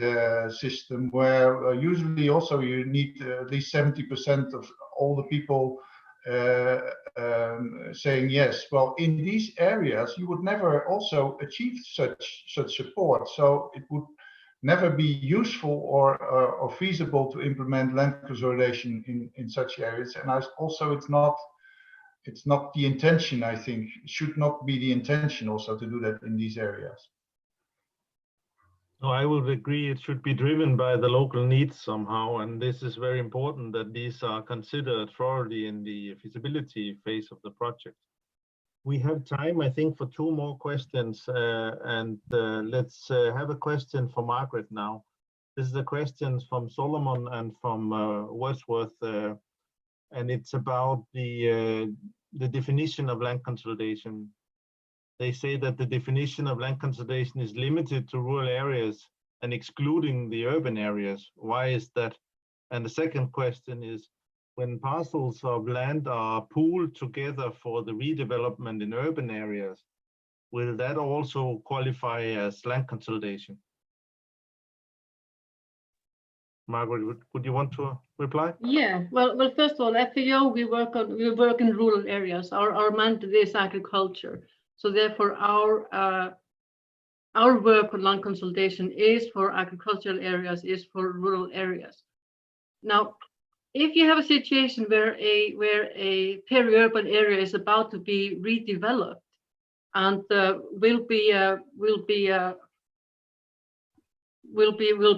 Speaker 4: system where usually also you need at least 70% of all the people saying yes. Well, in these areas, you would never also achieve such support. So it would never be useful or feasible to implement land consolidation in such areas. And also, it's not the intention. I think it should not be the intention also to do that in these areas.
Speaker 1: No, I would agree. It should be driven by the local needs somehow, and this is very important that these are considered thoroughly in the feasibility phase of the project. We have time, I think, for two more questions, and let's have a question for Margaret now. This is a question from Solomon and from Wordsworth, and it's about the definition of land consolidation. They say that the definition of land consolidation is limited to rural areas and excluding the urban areas. Why is that? And the second question is, when parcels of land are pooled together for the redevelopment in urban areas, will that also qualify as land consolidation? Margaret, would you want to reply?
Speaker 5: Yeah, well, first of all, FAO, we work in rural areas. Our mandate is agriculture. So therefore, our work on land consolidation is for agricultural areas, is for rural areas. Now, if you have a situation where a peri-urban area is about to be redeveloped and will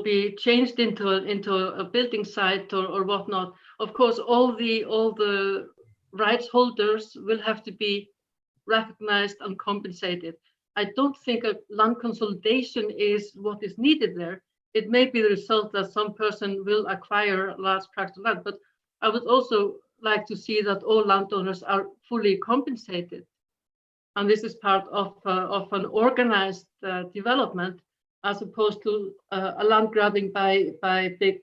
Speaker 5: be changed into a building site or whatnot, of course, all the rights holders will have to be recognized and compensated. I don't think a land consolidation is what is needed there. It may be the result that some person will acquire large tracts of land, but I would also like to see that all landowners are fully compensated. And this is part of an organized development, as opposed to a land grabbing by big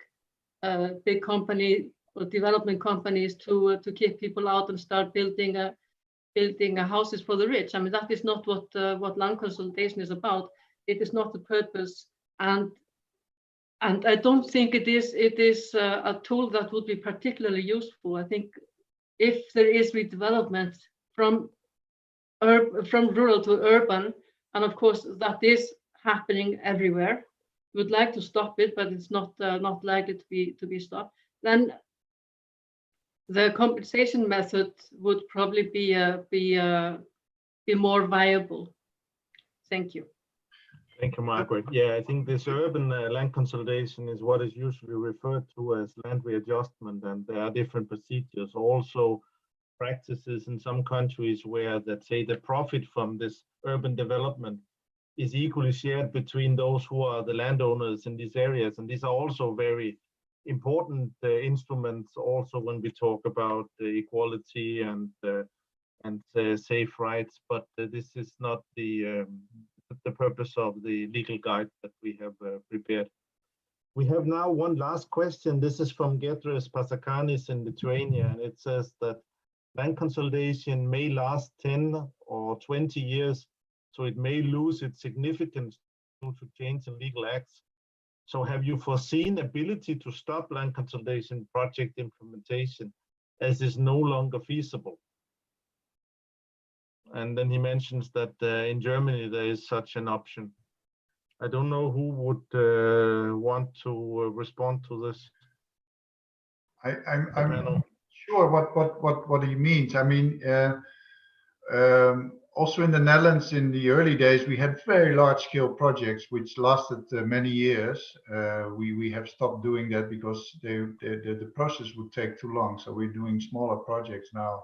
Speaker 5: company or development companies to kick people out and start building houses for the rich. I mean, that is not what land consolidation is about. It is not the purpose, and I don't think it is a tool that would be particularly useful. I think if there is redevelopment from rural to urban, and of course that is happening everywhere, we would like to stop it, but it's not likely to be stopped. Then the compensation method would probably be more viable. Thank you.
Speaker 1: Thank you, Margaret. Yeah, I think this urban land consolidation is what is usually referred to as land readjustment, and there are different procedures. Also, practices in some countries where, let's say, the profit from this urban development is equally shared between those who are the landowners in these areas, and these are also very important instruments. Also, when we talk about equality and safe rights, but this is not the purpose of the legal guide that we have prepared. We have now one last question. This is from Gedres Pasakanis in Lithuania, and it says that land consolidation may last 10 or 20 years, so it may lose its significance due to change in legal acts. So have you foreseen ability to stop land consolidation project implementation as is no longer feasible? And then he mentions that in Germany there is such an option. I don't know who would want to respond to this.
Speaker 4: I'm sure what he means. I mean, also in the Netherlands in the early days, we had very large-scale projects which lasted many years. We have stopped doing that because the process would take too long. So we're doing smaller projects now.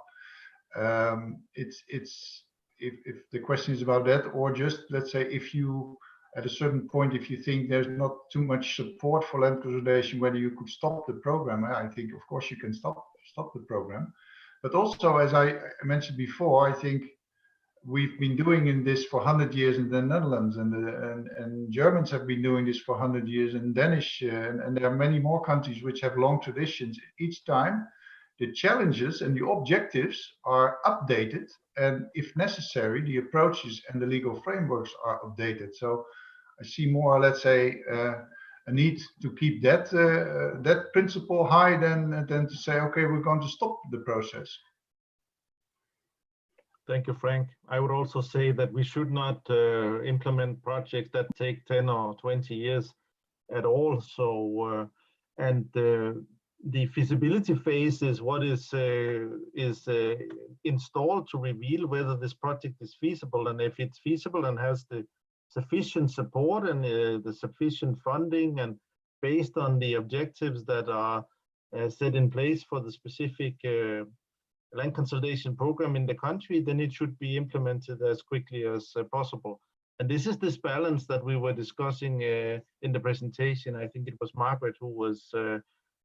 Speaker 4: If the question is about that, or just, let's say, if you at a certain point, if you think there's not too much support for land consolidation, whether you could stop the program, I think of course you can stop the program. But also, as I mentioned before, I think we've been doing this for 100 years in the Netherlands, and Germans have been doing this for 100 years in Danish, and there are many more countries which have long traditions. Each time the challenges and the objectives are updated, and if necessary, the approaches and the legal frameworks are updated. So I see more, let's say, a need to keep that principle high than to say, okay, we're going to stop the process.
Speaker 1: Thank you, Frank. I would also say that we should not implement projects that take 10 or 20 years at all. So, the feasibility phase is what is installed to reveal whether this project is feasible, and if it's feasible and has the sufficient support and the sufficient funding, and based on the objectives that are set in place for the specific land consolidation program in the country, then it should be implemented as quickly as possible. And this is this balance that we were discussing in the presentation. I think it was Margaret who was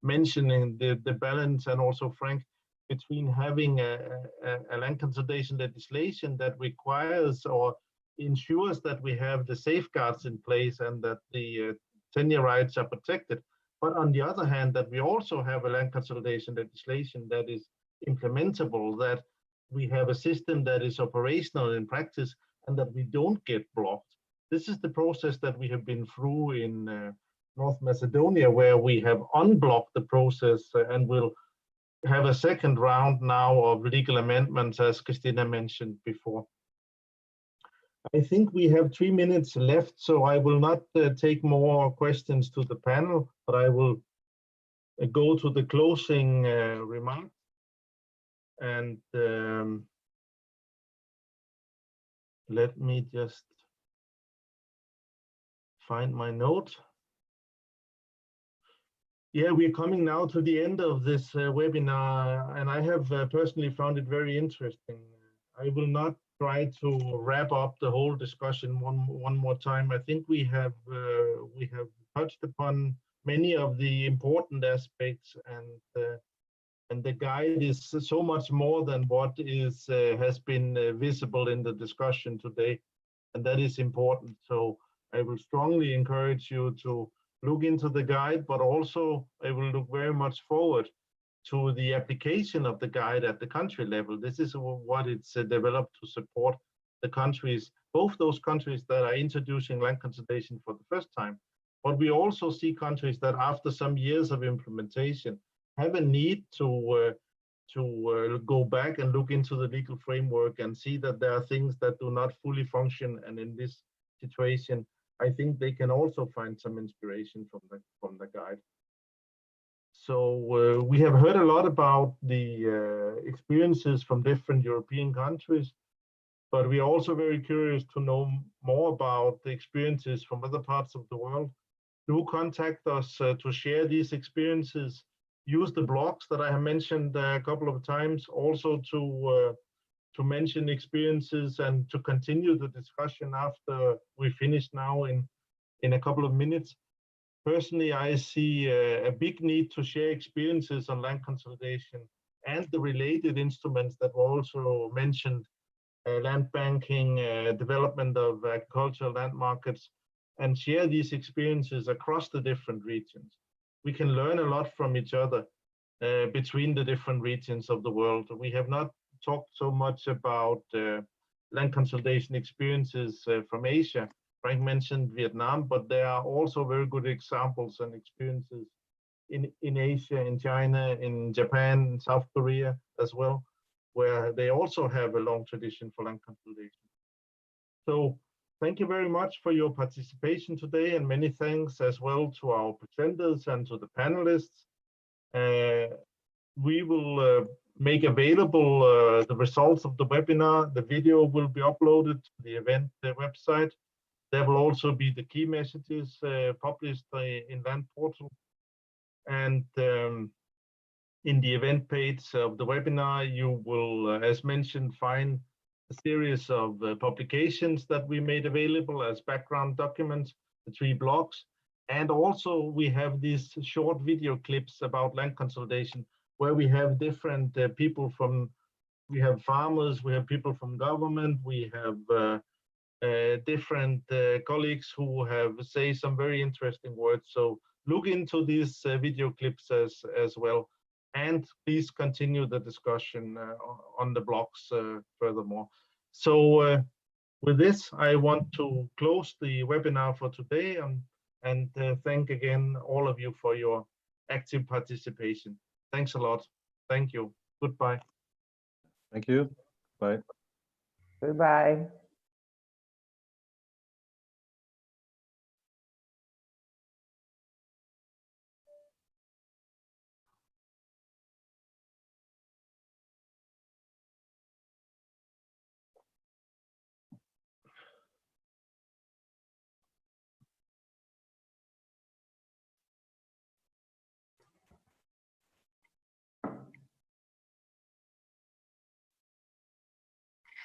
Speaker 1: mentioning the balance, and also Frank, between having a land consolidation legislation that requires or ensures that we have the safeguards in place and that the tenure rights are protected. But on the other hand, that we also have a land consolidation legislation that is implementable, that we have a system that is operational in practice, and that we don't get blocked. This is the process that we have been through in North Macedonia, where we have unblocked the process and will have a second round now of legal amendments, as Christina mentioned before. I think we have 3 minutes left, so I will not take more questions to the panel, but I will go to the closing remarks. And let me just find my note. Yeah, we're coming now to the end of this webinar, and I have personally found it very interesting. I will not try to wrap up the whole discussion one more time. I think we have touched upon many of the important aspects, and the guide is so much more than what is has been visible in the discussion today, and that is important. So I will strongly encourage you to look into the guide, but also I will look very much forward to the application of the guide at the country level. This is what it's developed to support the countries, both those countries that are introducing land consolidation for the first time, but we also see countries that after some years of implementation have a need to go back and look into the legal framework and see that there are things that do not fully function. And in this situation, I think they can also find some inspiration from the guide. So we have heard a lot about the experiences from different European countries, but we are also very curious to know more about the experiences from other parts of the world. Do contact us to share these experiences. Use the blogs that I have mentioned a couple of times, also to mention experiences and to continue the discussion after we finish now in a couple of minutes. Personally, I see a big need to share experiences on land consolidation and the related instruments that were also mentioned, land banking, development of agricultural land markets, and share these experiences across the different regions. We can learn a lot from each other between the different regions of the world. We have not talked so much about land consolidation experiences from Asia. Frank mentioned Vietnam, but there are also very good examples and experiences in Asia, in China, in Japan, in South Korea as well, where they also have a long tradition for land consolidation. So thank you very much for your participation today, and many thanks as well to our presenters and to the panelists. We will make available the results of the webinar. The video will be uploaded to the event website. There will also be the key messages published in Land Portal. And in the event page of the webinar, you will, as mentioned, find a series of publications that we made available as background documents, the 3 blogs. And also we have these short video clips about land consolidation, where we have different people from, we have farmers, we have people from government, we have different colleagues who have say some very interesting words. So look into these video clips as well, and please continue the discussion on the blogs furthermore. So with this, I want to close the webinar for today, and thank again all of you for your active participation. Thanks a lot. Thank you. Goodbye.
Speaker 8: Thank you. Bye.
Speaker 7: Goodbye.